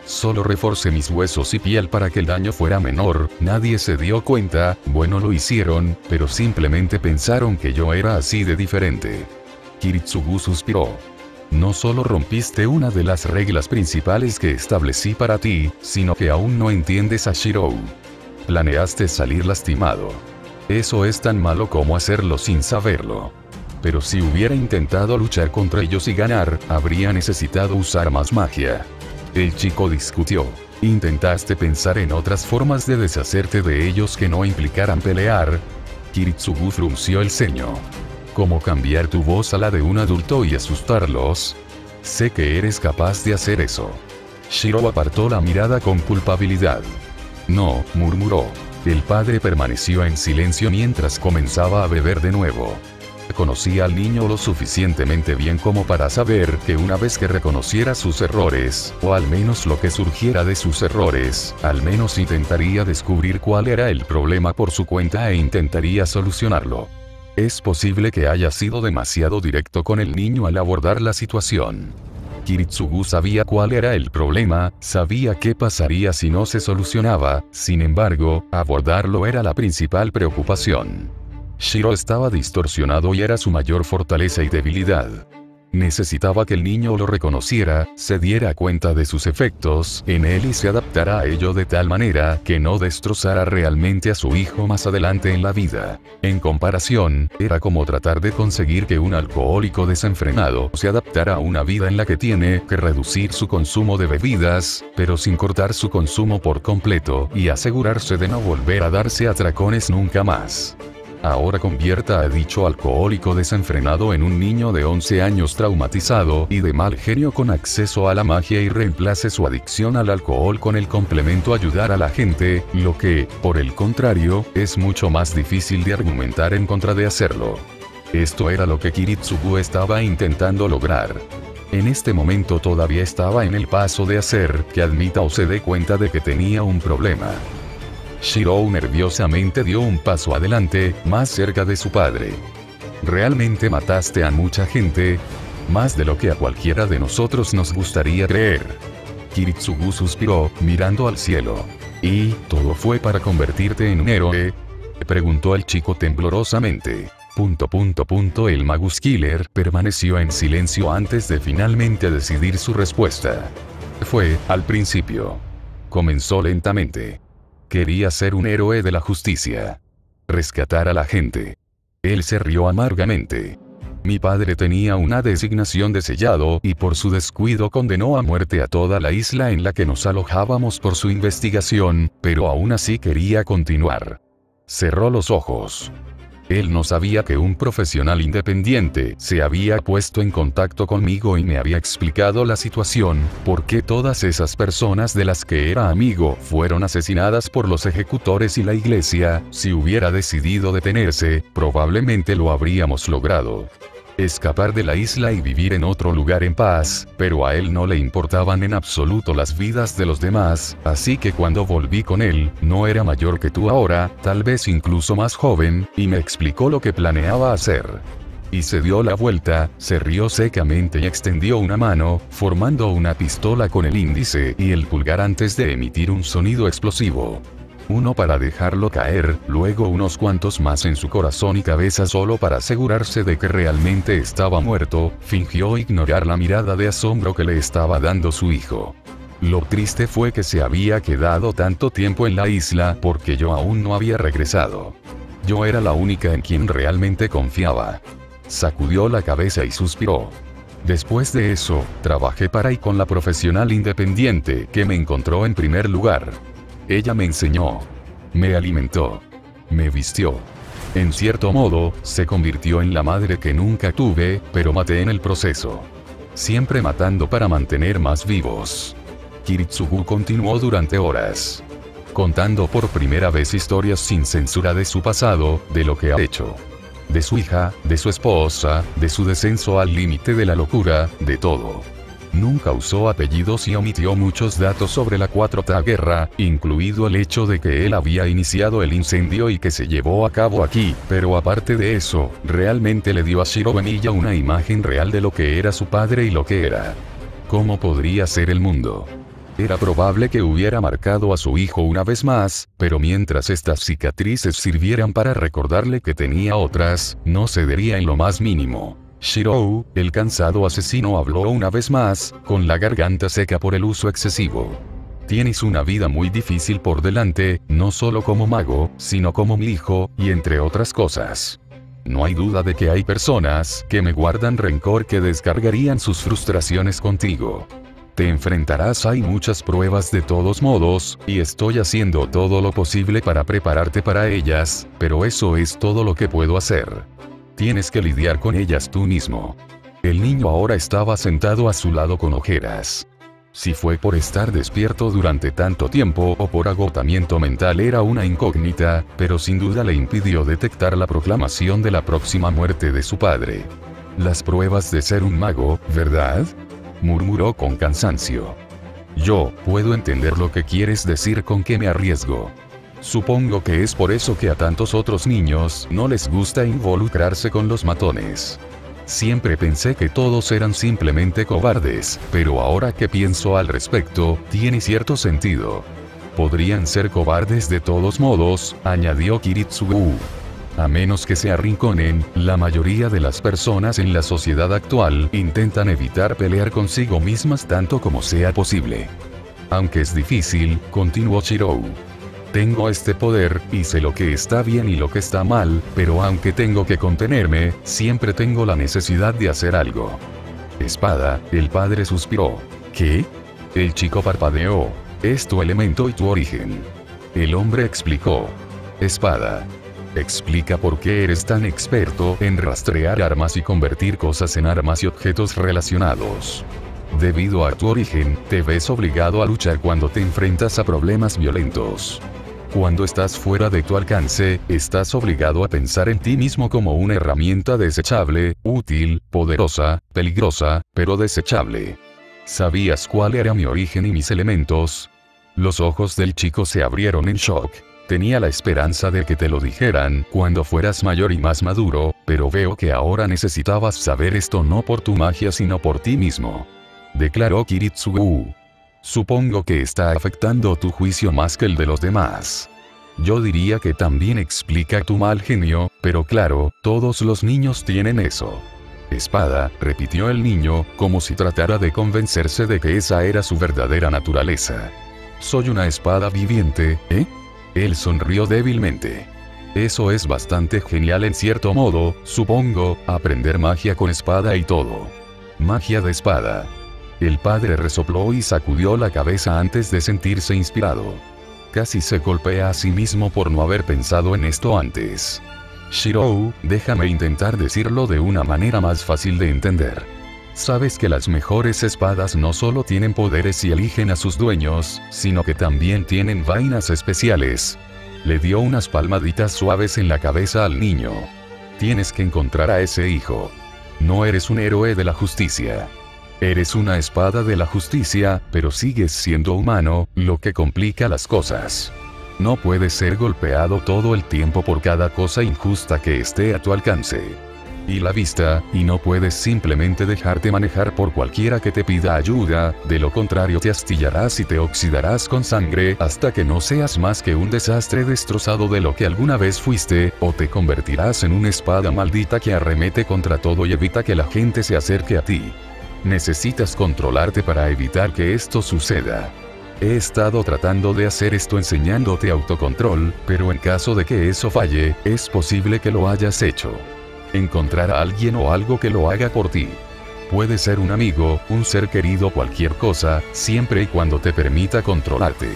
Solo reforcé mis huesos y piel para que el daño fuera menor, nadie se dio cuenta, bueno lo hicieron, pero simplemente pensaron que yo era así de diferente. Kiritsugu suspiró. No solo rompiste una de las reglas principales que establecí para ti, sino que aún no entiendes a Shirou. Planeaste salir lastimado. Eso es tan malo como hacerlo sin saberlo. Pero si hubiera intentado luchar contra ellos y ganar, habría necesitado usar más magia. El chico discutió. ¿Intentaste pensar en otras formas de deshacerte de ellos que no implicaran pelear? Kiritsugu frunció el ceño. ¿Cómo cambiar tu voz a la de un adulto y asustarlos? Sé que eres capaz de hacer eso. Shirou apartó la mirada con culpabilidad. No, murmuró. El padre permaneció en silencio mientras comenzaba a beber de nuevo. Conocía al niño lo suficientemente bien como para saber que una vez que reconociera sus errores, o al menos lo que surgiera de sus errores, al menos intentaría descubrir cuál era el problema por su cuenta e intentaría solucionarlo. Es posible que haya sido demasiado directo con el niño al abordar la situación. Kiritsugu sabía cuál era el problema, sabía qué pasaría si no se solucionaba, sin embargo, abordarlo era la principal preocupación. Shiro estaba distorsionado y era su mayor fortaleza y debilidad. Necesitaba que el niño lo reconociera, se diera cuenta de sus efectos en él y se adaptara a ello de tal manera que no destrozara realmente a su hijo más adelante en la vida. En comparación, era como tratar de conseguir que un alcohólico desenfrenado se adaptara a una vida en la que tiene que reducir su consumo de bebidas, pero sin cortar su consumo por completo, y asegurarse de no volver a darse atracones nunca más. Ahora convierta a dicho alcohólico desenfrenado en un niño de 11 años traumatizado y de mal genio con acceso a la magia y reemplace su adicción al alcohol con el complemento ayudar a la gente, lo que, por el contrario, es mucho más difícil de argumentar en contra de hacerlo. Esto era lo que Kiritsugu estaba intentando lograr. En este momento todavía estaba en el paso de hacer que admita o se dé cuenta de que tenía un problema. Shiro nerviosamente dio un paso adelante, más cerca de su padre. ¿Realmente mataste a mucha gente? Más de lo que a cualquiera de nosotros nos gustaría creer. Kiritsugu suspiró, mirando al cielo. ¿Y todo fue para convertirte en un héroe? Preguntó el chico temblorosamente. El Magus Killer permaneció en silencio antes de finalmente decidir su respuesta. Fue, al principio. Comenzó lentamente. Quería ser un héroe de la justicia. Rescatar a la gente. Él se rió amargamente. Mi padre tenía una designación de sellado y por su descuido condenó a muerte a toda la isla en la que nos alojábamos por su investigación, pero aún así quería continuar. Cerró los ojos. Él no sabía que un profesional independiente se había puesto en contacto conmigo y me había explicado la situación, por qué todas esas personas de las que era amigo fueron asesinadas por los ejecutores y la iglesia. Si hubiera decidido detenerse, probablemente lo habríamos logrado. Escapar de la isla y vivir en otro lugar en paz, pero a él no le importaban en absoluto las vidas de los demás, así que cuando volví con él, no era mayor que tú ahora, tal vez incluso más joven, y me explicó lo que planeaba hacer. Y se dio la vuelta, se rió secamente y extendió una mano, formando una pistola con el índice y el pulgar antes de emitir un sonido explosivo. Uno para dejarlo caer, luego unos cuantos más en su corazón y cabeza solo para asegurarse de que realmente estaba muerto. Fingió ignorar la mirada de asombro que le estaba dando su hijo. Lo triste fue que se había quedado tanto tiempo en la isla porque yo aún no había regresado. Yo era la única en quien realmente confiaba. Sacudió la cabeza y suspiró. Después de eso, trabajé para y con la profesional independiente que me encontró en primer lugar. Ella me enseñó, me alimentó, me vistió. En cierto modo, se convirtió en la madre que nunca tuve, pero maté en el proceso. Siempre matando para mantener más vivos. Kiritsugu continuó durante horas, contando por primera vez historias sin censura de su pasado, de lo que ha hecho. De su hija, de su esposa, de su descenso al límite de la locura, de todo. Nunca usó apellidos y omitió muchos datos sobre la Cuarta Guerra, incluido el hecho de que él había iniciado el incendio y que se llevó a cabo aquí, pero aparte de eso, realmente le dio a Shiro Benilla una imagen real de lo que era su padre y lo que era. ¿Cómo podría ser el mundo? Era probable que hubiera marcado a su hijo una vez más, pero mientras estas cicatrices sirvieran para recordarle que tenía otras, no cedería en lo más mínimo. Shirou, el cansado asesino, habló una vez más, con la garganta seca por el uso excesivo. Tienes una vida muy difícil por delante, no solo como mago, sino como mi hijo, y entre otras cosas. No hay duda de que hay personas que me guardan rencor que descargarían sus frustraciones contigo. Te enfrentarás a muchas pruebas de todos modos, y estoy haciendo todo lo posible para prepararte para ellas, pero eso es todo lo que puedo hacer. Tienes que lidiar con ellas tú mismo. El niño ahora estaba sentado a su lado con ojeras. Si fue por estar despierto durante tanto tiempo o por agotamiento mental era una incógnita, pero sin duda le impidió detectar la proclamación de la próxima muerte de su padre. Las pruebas de ser un mago, ¿verdad?, murmuró con cansancio. Yo puedo entender lo que quieres decir con que me arriesgo. Supongo que es por eso que a tantos otros niños no les gusta involucrarse con los matones. Siempre pensé que todos eran simplemente cobardes, pero ahora que pienso al respecto, tiene cierto sentido. Podrían ser cobardes de todos modos, añadió Kiritsugu. A menos que se arrinconen, la mayoría de las personas en la sociedad actual intentan evitar pelear consigo mismas tanto como sea posible. Aunque es difícil, continuó Shirou. Tengo este poder, y sé lo que está bien y lo que está mal, pero aunque tengo que contenerme, siempre tengo la necesidad de hacer algo. Espada, el padre suspiró. ¿Qué? El chico parpadeó. Es tu elemento y tu origen. El hombre explicó. Espada. Explica por qué eres tan experto en rastrear armas y convertir cosas en armas y objetos relacionados. Debido a tu origen, te ves obligado a luchar cuando te enfrentas a problemas violentos. Cuando estás fuera de tu alcance, estás obligado a pensar en ti mismo como una herramienta desechable, útil, poderosa, peligrosa, pero desechable. ¿Sabías cuál era mi origen y mis elementos? Los ojos del chico se abrieron en shock. Tenía la esperanza de que te lo dijeran cuando fueras mayor y más maduro, pero veo que ahora necesitabas saber esto no por tu magia sino por ti mismo. Declaró Kiritsugu. Supongo que está afectando tu juicio más que el de los demás. Yo diría que también explica tu mal genio, pero claro, todos los niños tienen eso. Espada, repitió el niño, como si tratara de convencerse de que esa era su verdadera naturaleza. Soy una espada viviente, ¿eh? Él sonrió débilmente. Eso es bastante genial en cierto modo, supongo, aprender magia con espada y todo. Magia de espada. El padre resopló y sacudió la cabeza antes de sentirse inspirado. Casi se golpea a sí mismo por no haber pensado en esto antes. Shirou, déjame intentar decirlo de una manera más fácil de entender. Sabes que las mejores espadas no solo tienen poderes y eligen a sus dueños, sino que también tienen vainas especiales. Le dio unas palmaditas suaves en la cabeza al niño. Tienes que encontrar a ese hijo. No eres un héroe de la justicia. Eres una espada de la justicia, pero sigues siendo humano, lo que complica las cosas. No puedes ser golpeado todo el tiempo por cada cosa injusta que esté a tu alcance. Y la vista, y no puedes simplemente dejarte manejar por cualquiera que te pida ayuda, de lo contrario te astillarás y te oxidarás con sangre hasta que no seas más que un desastre destrozado de lo que alguna vez fuiste, o te convertirás en una espada maldita que arremete contra todo y evita que la gente se acerque a ti. Necesitas controlarte para evitar que esto suceda. He estado tratando de hacer esto enseñándote autocontrol, pero en caso de que eso falle, es posible que lo hayas hecho. Encontrar a alguien o algo que lo haga por ti. Puede ser un amigo, un ser querido, cualquier cosa, siempre y cuando te permita controlarte.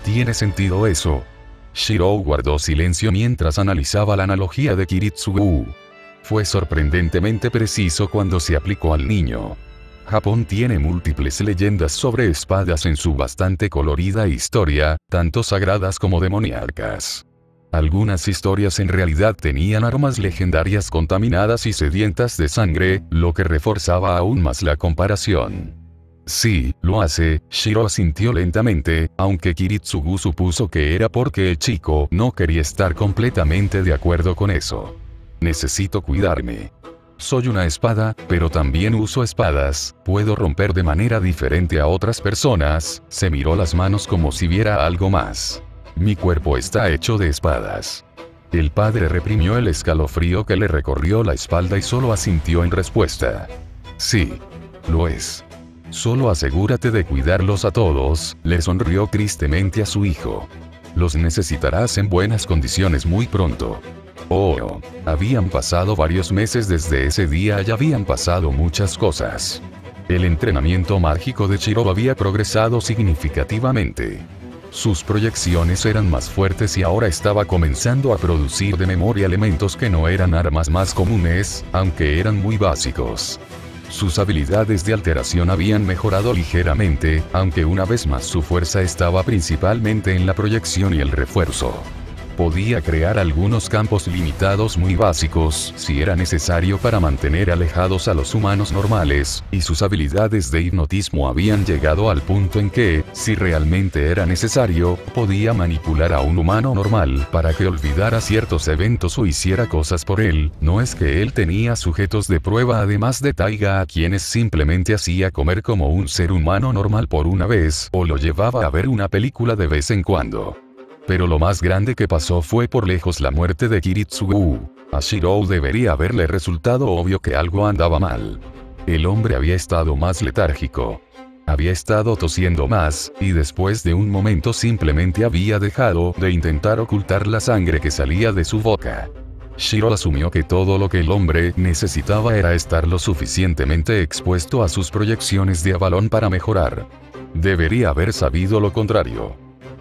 ¿Tiene sentido eso? Shirou guardó silencio mientras analizaba la analogía de Kiritsugu. Fue sorprendentemente preciso cuando se aplicó al niño. Japón tiene múltiples leyendas sobre espadas en su bastante colorida historia, tanto sagradas como demoníacas. Algunas historias en realidad tenían armas legendarias contaminadas y sedientas de sangre, lo que reforzaba aún más la comparación. Sí, lo hace, Shiro asintió lentamente, aunque Kiritsugu supuso que era porque el chico no quería estar completamente de acuerdo con eso. Necesito cuidarme. Soy una espada, pero también uso espadas, puedo romper de manera diferente a otras personas, se miró las manos como si viera algo más. Mi cuerpo está hecho de espadas. El padre reprimió el escalofrío que le recorrió la espalda y solo asintió en respuesta. Sí. Lo es. Solo asegúrate de cuidarlos a todos, le sonrió tristemente a su hijo. Los necesitarás en buenas condiciones muy pronto. Oh, habían pasado varios meses desde ese día y habían pasado muchas cosas. El entrenamiento mágico de Shiro había progresado significativamente. Sus proyecciones eran más fuertes y ahora estaba comenzando a producir de memoria elementos que no eran armas más comunes, aunque eran muy básicos. Sus habilidades de alteración habían mejorado ligeramente, aunque una vez más su fuerza estaba principalmente en la proyección y el refuerzo. Podía crear algunos campos limitados muy básicos si era necesario para mantener alejados a los humanos normales, y sus habilidades de hipnotismo habían llegado al punto en que, si realmente era necesario, podía manipular a un humano normal para que olvidara ciertos eventos o hiciera cosas por él. No es que él tenía sujetos de prueba además de Taiga a quienes simplemente hacía comer como un ser humano normal por una vez, o lo llevaba a ver una película de vez en cuando. Pero lo más grande que pasó fue por lejos la muerte de Kiritsugu. A Shirou debería haberle resultado obvio que algo andaba mal. El hombre había estado más letárgico. Había estado tosiendo más, y después de un momento simplemente había dejado de intentar ocultar la sangre que salía de su boca. Shirou asumió que todo lo que el hombre necesitaba era estar lo suficientemente expuesto a sus proyecciones de Avalon para mejorar. Debería haber sabido lo contrario.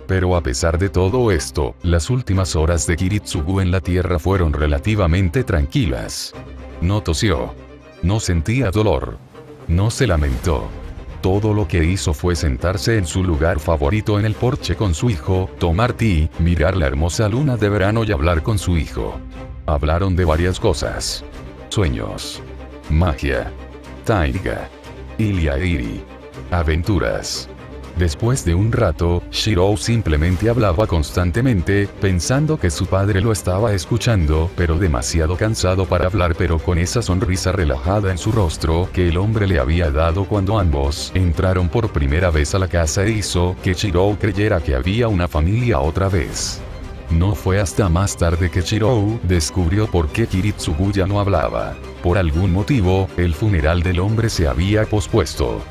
Pero a pesar de todo esto, las últimas horas de Kiritsugu en la Tierra fueron relativamente tranquilas. No tosió. No sentía dolor. No se lamentó. Todo lo que hizo fue sentarse en su lugar favorito en el porche con su hijo, tomar té, mirar la hermosa luna de verano y hablar con su hijo. Hablaron de varias cosas. Sueños. Magia. Taiga. Iliairi. Aventuras. Después de un rato, Shirou simplemente hablaba constantemente, pensando que su padre lo estaba escuchando, pero demasiado cansado para hablar, pero con esa sonrisa relajada en su rostro que el hombre le había dado cuando ambos entraron por primera vez a la casa e hizo que Shirou creyera que había una familia otra vez. No fue hasta más tarde que Shirou descubrió por qué Kiritsugu ya no hablaba. Por algún motivo, el funeral del hombre se había pospuesto.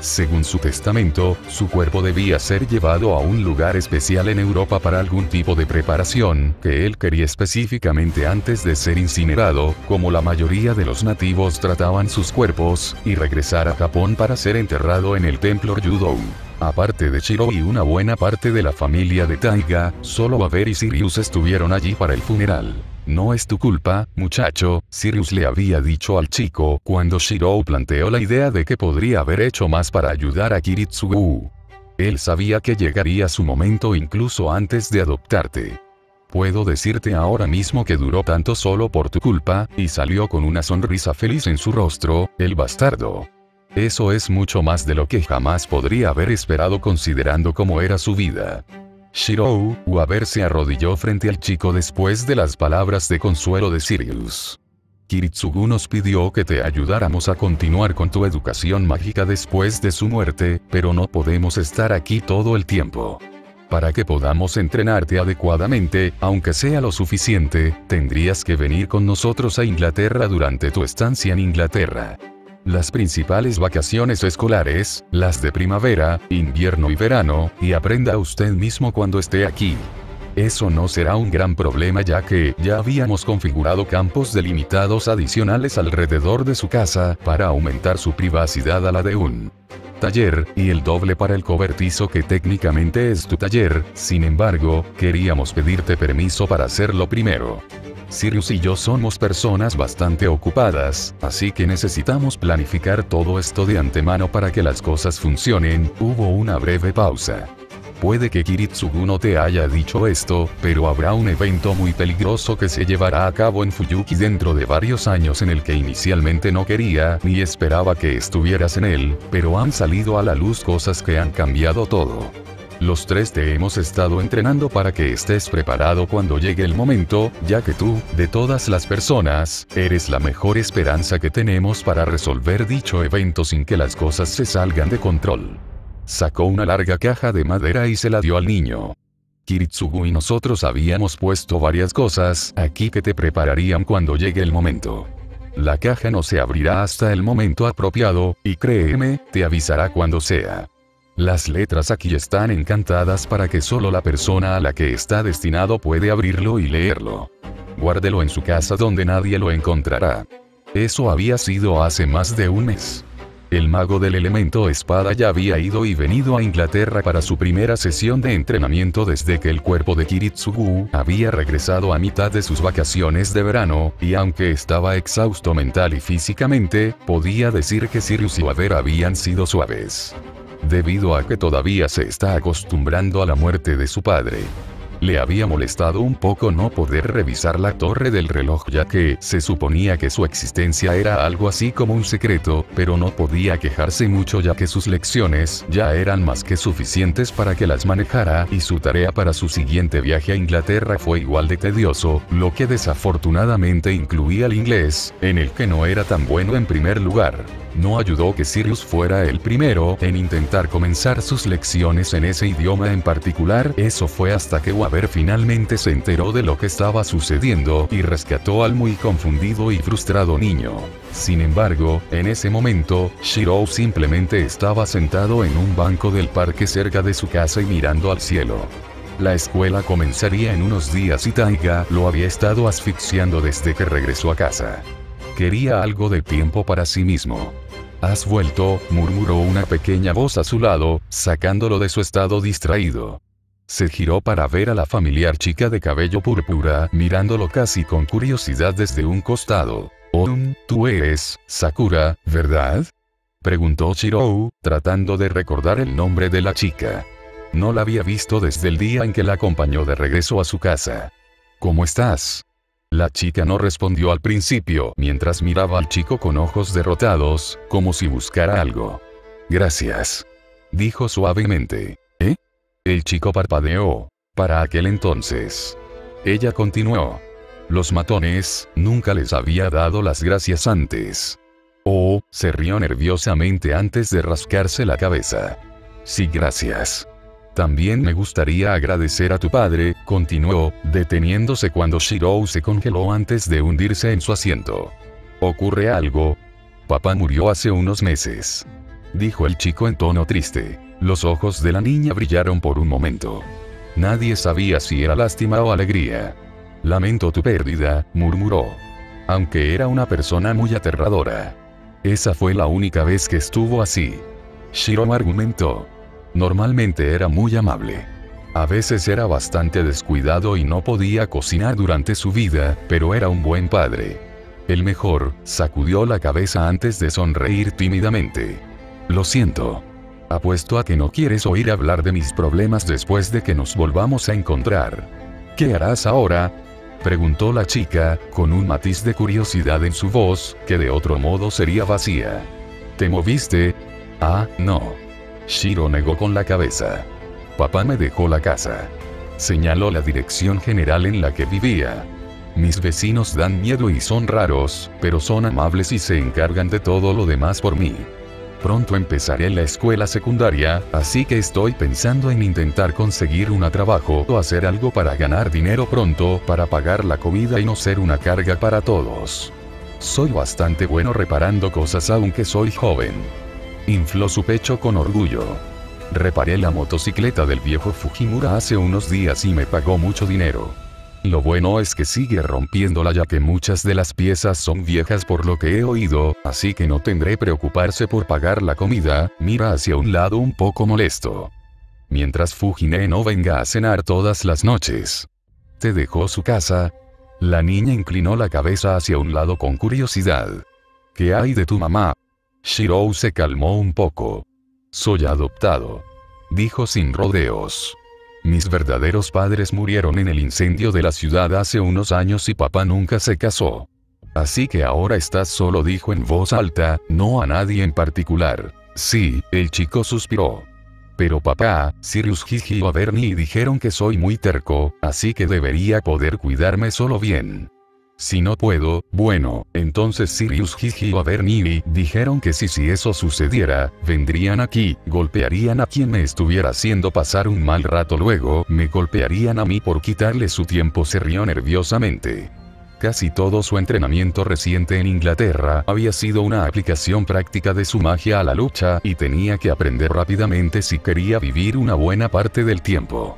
Según su testamento, su cuerpo debía ser llevado a un lugar especial en Europa para algún tipo de preparación, que él quería específicamente antes de ser incinerado, como la mayoría de los nativos trataban sus cuerpos, y regresar a Japón para ser enterrado en el templo Ryudou. Aparte de Shirou y una buena parte de la familia de Taiga, solo Baber y Sirius estuvieron allí para el funeral. No es tu culpa, muchacho, Sirius le había dicho al chico cuando Shirou planteó la idea de que podría haber hecho más para ayudar a Kiritsugu. Él sabía que llegaría su momento incluso antes de adoptarte. Puedo decirte ahora mismo que duró tanto solo por tu culpa, y salió con una sonrisa feliz en su rostro, el bastardo. Eso es mucho más de lo que jamás podría haber esperado considerando cómo era su vida. Shirou, Waber se arrodilló frente al chico después de las palabras de consuelo de Sirius. Kiritsugu nos pidió que te ayudáramos a continuar con tu educación mágica después de su muerte, pero no podemos estar aquí todo el tiempo. Para que podamos entrenarte adecuadamente, aunque sea lo suficiente, tendrías que venir con nosotros a Inglaterra durante tu estancia en Inglaterra. Las principales vacaciones escolares, las de primavera, invierno y verano, y aprenda usted mismo cuando esté aquí. Eso no será un gran problema ya que ya habíamos configurado campos delimitados adicionales alrededor de su casa para aumentar su privacidad a la de un taller, y el doble para el cobertizo que técnicamente es tu taller. Sin embargo, queríamos pedirte permiso para hacerlo primero. Sirius y yo somos personas bastante ocupadas, así que necesitamos planificar todo esto de antemano para que las cosas funcionen. Hubo una breve pausa. Puede que Kiritsugu no te haya dicho esto, pero habrá un evento muy peligroso que se llevará a cabo en Fuyuki dentro de varios años en el que inicialmente no quería ni esperaba que estuvieras en él, pero han salido a la luz cosas que han cambiado todo. Los tres te hemos estado entrenando para que estés preparado cuando llegue el momento, ya que tú, de todas las personas, eres la mejor esperanza que tenemos para resolver dicho evento sin que las cosas se salgan de control. Sacó una larga caja de madera y se la dio al niño. Kiritsugu y nosotros habíamos puesto varias cosas aquí que te prepararían cuando llegue el momento. La caja no se abrirá hasta el momento apropiado, y créeme, te avisará cuando sea. Las letras aquí están encantadas para que solo la persona a la que está destinado puede abrirlo y leerlo. Guárdelo en su casa donde nadie lo encontrará. Eso había sido hace más de un mes. El mago del elemento espada ya había ido y venido a Inglaterra para su primera sesión de entrenamiento desde que el cuerpo de Kiritsugu había regresado a mitad de sus vacaciones de verano, y aunque estaba exhausto mental y físicamente, podía decir que Sirius y Waver habían sido suaves. Debido a que todavía se está acostumbrando a la muerte de su padre. Le había molestado un poco no poder revisar la torre del reloj, ya que se suponía que su existencia era algo así como un secreto, pero no podía quejarse mucho ya que sus lecciones ya eran más que suficientes para que las manejara, y su tarea para su siguiente viaje a Inglaterra fue igual de tedioso, lo que desafortunadamente incluía el inglés, en el que no era tan bueno en primer lugar. No ayudó que Sirius fuera el primero en intentar comenzar sus lecciones en ese idioma en particular. Eso fue hasta que Waver finalmente se enteró de lo que estaba sucediendo y rescató al muy confundido y frustrado niño. Sin embargo, en ese momento, Shirou simplemente estaba sentado en un banco del parque cerca de su casa y mirando al cielo. La escuela comenzaría en unos días y Taiga lo había estado asfixiando desde que regresó a casa. Quería algo de tiempo para sí mismo. «¿Has vuelto?», murmuró una pequeña voz a su lado, sacándolo de su estado distraído. Se giró para ver a la familiar chica de cabello púrpura, mirándolo casi con curiosidad desde un costado. «Oh, tú eres Sakura, ¿verdad?», preguntó Shirou, tratando de recordar el nombre de la chica. No la había visto desde el día en que la acompañó de regreso a su casa. «¿Cómo estás?». La chica no respondió al principio, mientras miraba al chico con ojos derrotados, como si buscara algo. «Gracias», dijo suavemente. «¿Eh?». El chico parpadeó. Para aquel entonces. Ella continuó. Los matones, nunca les había dado las gracias antes. Oh, se rió nerviosamente antes de rascarse la cabeza. «Sí, gracias. También me gustaría agradecer a tu padre», continuó, deteniéndose cuando Shirou se congeló antes de hundirse en su asiento. «¿Ocurre algo?». «Papá murió hace unos meses», dijo el chico en tono triste. Los ojos de la niña brillaron por un momento. Nadie sabía si era lástima o alegría. «Lamento tu pérdida», murmuró. Aunque era una persona muy aterradora. Esa fue la única vez que estuvo así. Shirou argumentó. Normalmente era muy amable. A veces era bastante descuidado y no podía cocinar durante su vida, pero era un buen padre. El mejor, sacudió la cabeza antes de sonreír tímidamente. «Lo siento. Apuesto a que no quieres oír hablar de mis problemas después de que nos volvamos a encontrar». «¿Qué harás ahora?», preguntó la chica, con un matiz de curiosidad en su voz, que de otro modo sería vacía. «¿Te moviste?». «Ah, no». Shiro negó con la cabeza. «Papá me dejó la casa». Señaló la dirección general en la que vivía. «Mis vecinos dan miedo y son raros, pero son amables y se encargan de todo lo demás por mí. Pronto empezaré la escuela secundaria, así que estoy pensando en intentar conseguir un trabajo o hacer algo para ganar dinero pronto para pagar la comida y no ser una carga para todos. Soy bastante bueno reparando cosas aunque soy joven». Infló su pecho con orgullo. «Reparé la motocicleta del viejo Fujimura hace unos días y me pagó mucho dinero. Lo bueno es que sigue rompiéndola ya que muchas de las piezas son viejas por lo que he oído, así que no tendré preocuparse por pagar la comida». Mira hacia un lado un poco molesto. «Mientras Fujine no venga a cenar todas las noches». «¿Te dejó su casa?». La niña inclinó la cabeza hacia un lado con curiosidad. «¿Qué hay de tu mamá?». Shirou se calmó un poco. «Soy adoptado», dijo sin rodeos. «Mis verdaderos padres murieron en el incendio de la ciudad hace unos años y papá nunca se casó. Así que ahora estás solo», dijo en voz alta, no a nadie en particular. «Sí», el chico suspiró. «Pero papá, Sirius y Waver dijeron que soy muy terco, así que debería poder cuidarme solo bien. Si no puedo, bueno, entonces Sirius y Waver dijeron que si eso sucediera, vendrían aquí, golpearían a quien me estuviera haciendo pasar un mal rato, luego me golpearían a mí por quitarle su tiempo». Se rió nerviosamente. Casi todo su entrenamiento reciente en Inglaterra había sido una aplicación práctica de su magia a la lucha y tenía que aprender rápidamente si quería vivir una buena parte del tiempo.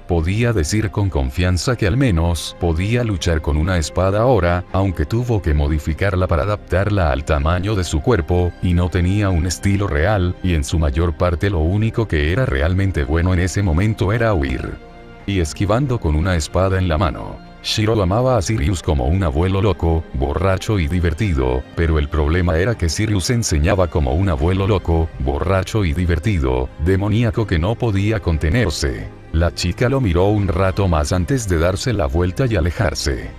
Podía decir con confianza que al menos podía luchar con una espada ahora, aunque tuvo que modificarla para adaptarla al tamaño de su cuerpo, y no tenía un estilo real, y en su mayor parte lo único que era realmente bueno en ese momento era huir. Y esquivando con una espada en la mano. Shiro amaba a Sirius como un abuelo loco, borracho y divertido, pero el problema era que Sirius enseñaba como un abuelo loco, borracho y divertido, demoníaco que no podía contenerse. La chica lo miró un rato más antes de darse la vuelta y alejarse.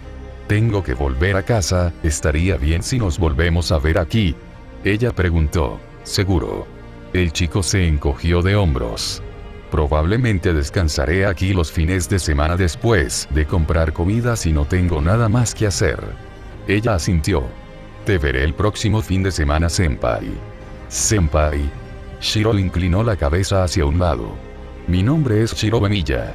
«Tengo que volver a casa, ¿estaría bien si nos volvemos a ver aquí?», ella preguntó. «Seguro». El chico se encogió de hombros. «Probablemente descansaré aquí los fines de semana después de comprar comida si no tengo nada más que hacer». Ella asintió. «Te veré el próximo fin de semana, senpai». «Senpai». Shiro inclinó la cabeza hacia un lado. «Mi nombre es Shiro Emiya.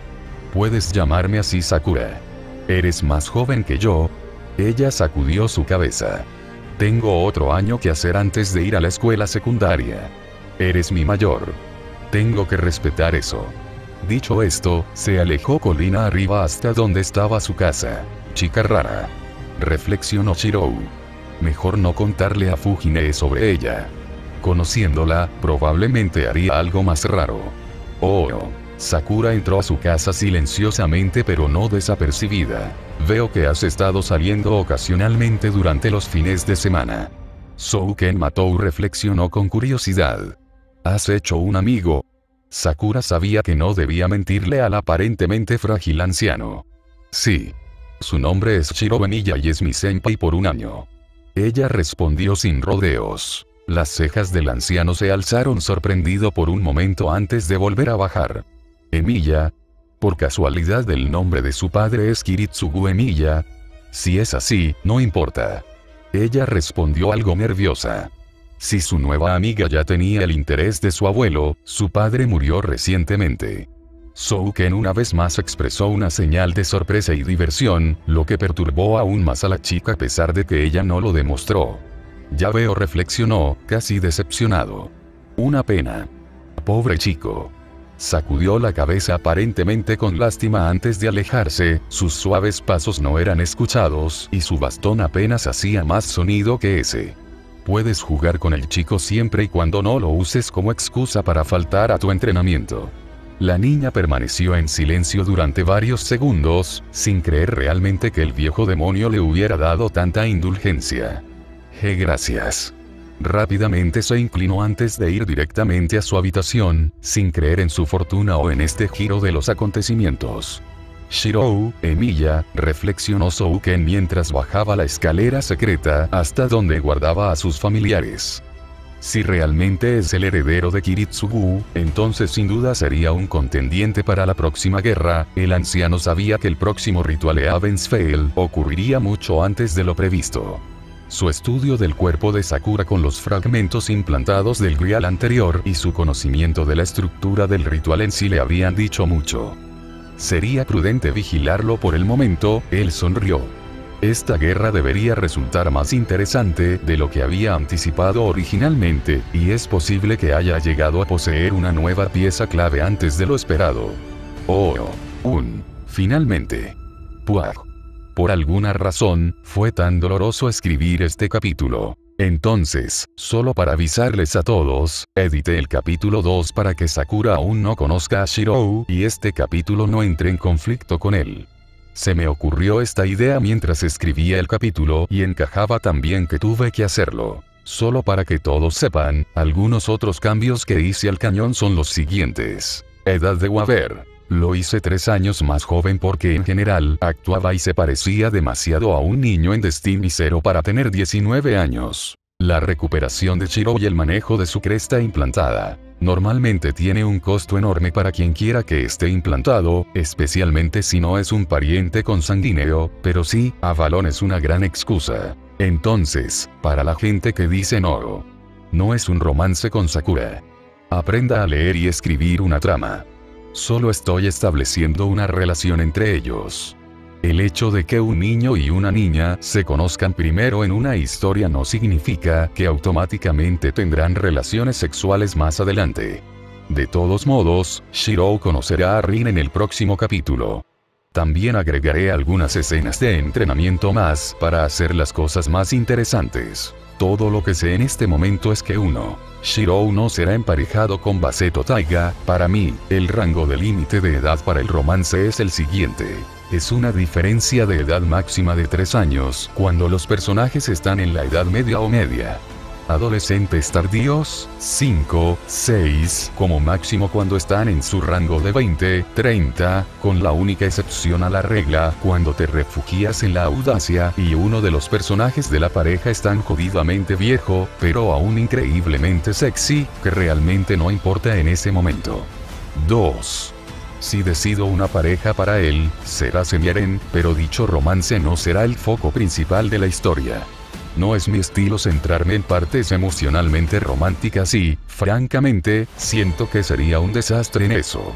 Puedes llamarme así, Sakura. ¿Eres más joven que yo?». Ella sacudió su cabeza. «Tengo otro año que hacer antes de ir a la escuela secundaria. Eres mi mayor. Tengo que respetar eso». Dicho esto, se alejó colina arriba hasta donde estaba su casa. «Chica rara», reflexionó Shiro. Mejor no contarle a Fujine sobre ella. Conociéndola, probablemente haría algo más raro. Oh. Sakura entró a su casa silenciosamente pero no desapercibida. «Veo que has estado saliendo ocasionalmente durante los fines de semana». Souken Matou reflexionó con curiosidad. «¿Has hecho un amigo?». Sakura sabía que no debía mentirle al aparentemente frágil anciano. «Sí. Su nombre es Shiro Emiya y es mi senpai por un año». Ella respondió sin rodeos. Las cejas del anciano se alzaron sorprendido por un momento antes de volver a bajar. «Emiya. ¿Por casualidad el nombre de su padre es Kiritsugu Emiya?». «Si es así, no importa». Ella respondió algo nerviosa. Si su nueva amiga ya tenía el interés de su abuelo, su padre murió recientemente. Souken una vez más expresó una señal de sorpresa y diversión, lo que perturbó aún más a la chica a pesar de que ella no lo demostró. «Ya veo», reflexionó, casi decepcionado. «Una pena. Pobre chico». Sacudió la cabeza aparentemente con lástima antes de alejarse, sus suaves pasos no eran escuchados y su bastón apenas hacía más sonido que ese. «Puedes jugar con el chico siempre y cuando no lo uses como excusa para faltar a tu entrenamiento». La niña permaneció en silencio durante varios segundos, sin creer realmente que el viejo demonio le hubiera dado tanta indulgencia. «Gracias». Rápidamente se inclinó antes de ir directamente a su habitación, sin creer en su fortuna o en este giro de los acontecimientos. «Shiro Emiya», reflexionó Souken mientras bajaba la escalera secreta hasta donde guardaba a sus familiares. Si realmente es el heredero de Kiritsugu, entonces sin duda sería un contendiente para la próxima guerra. El anciano sabía que el próximo ritual Eavensfell ocurriría mucho antes de lo previsto. Su estudio del cuerpo de Sakura con los fragmentos implantados del grial anterior y su conocimiento de la estructura del ritual en sí le habían dicho mucho. Sería prudente vigilarlo por el momento, él sonrió. Esta guerra debería resultar más interesante de lo que había anticipado originalmente, y es posible que haya llegado a poseer una nueva pieza clave antes de lo esperado. Finalmente. Puah. Por alguna razón, fue tan doloroso escribir este capítulo. Entonces, solo para avisarles a todos, edité el capítulo 2 para que Sakura aún no conozca a Shiro y este capítulo no entre en conflicto con él. Se me ocurrió esta idea mientras escribía el capítulo y encajaba tan bien que tuve que hacerlo. Solo para que todos sepan, algunos otros cambios que hice al cañón son los siguientes. Edad de Waver. Lo hice 3 años más joven porque en general actuaba y se parecía demasiado a un niño en Destiny 0 para tener 19 años. La recuperación de Shiro y el manejo de su cresta implantada. Normalmente tiene un costo enorme para quien quiera que esté implantado, especialmente si no es un pariente consanguíneo, pero sí, Avalon es una gran excusa. Entonces, para la gente que dice no es un romance con Sakura. Aprenda a leer y escribir una trama. Solo estoy estableciendo una relación entre ellos. El hecho de que un niño y una niña se conozcan primero en una historia no significa que automáticamente tendrán relaciones sexuales más adelante. De todos modos, Shirou conocerá a Rin en el próximo capítulo. También agregaré algunas escenas de entrenamiento más para hacer las cosas más interesantes. Todo lo que sé en este momento es que Shirou no será emparejado con Baseto Taiga. Para mí, el rango de límite de edad para el romance es el siguiente. Es una diferencia de edad máxima de 3 años, cuando los personajes están en la edad media o media. Adolescentes tardíos, 5, 6, como máximo cuando están en su rango de 20, 30, con la única excepción a la regla cuando te refugias en la audacia y uno de los personajes de la pareja es tan jodidamente viejo, pero aún increíblemente sexy, que realmente no importa en ese momento. 2. Si decido una pareja para él, será Semieren, pero dicho romance no será el foco principal de la historia. No es mi estilo centrarme en partes emocionalmente románticas y, francamente, siento que sería un desastre en eso.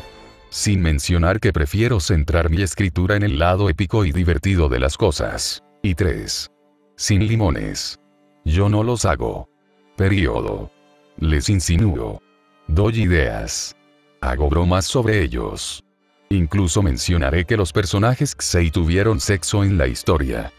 Sin mencionar que prefiero centrar mi escritura en el lado épico y divertido de las cosas. Y 3. Sin limones. Yo no los hago. Periodo. Les insinúo. Doy ideas. Hago bromas sobre ellos. Incluso mencionaré que los personajes Xei tuvieron sexo en la historia.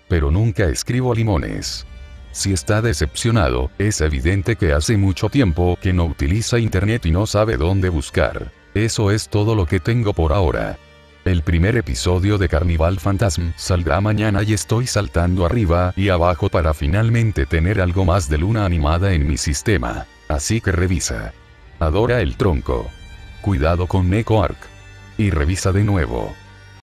Pero nunca escribo limones. Si está decepcionado, es evidente que hace mucho tiempo que no utiliza internet y no sabe dónde buscar. Eso es todo lo que tengo por ahora. El primer episodio de Carnival Phantasm saldrá mañana y estoy saltando arriba y abajo para finalmente tener algo más de luna animada en mi sistema. Así que revisa. Adora el tronco. Cuidado con Neko Arc. Y revisa de nuevo.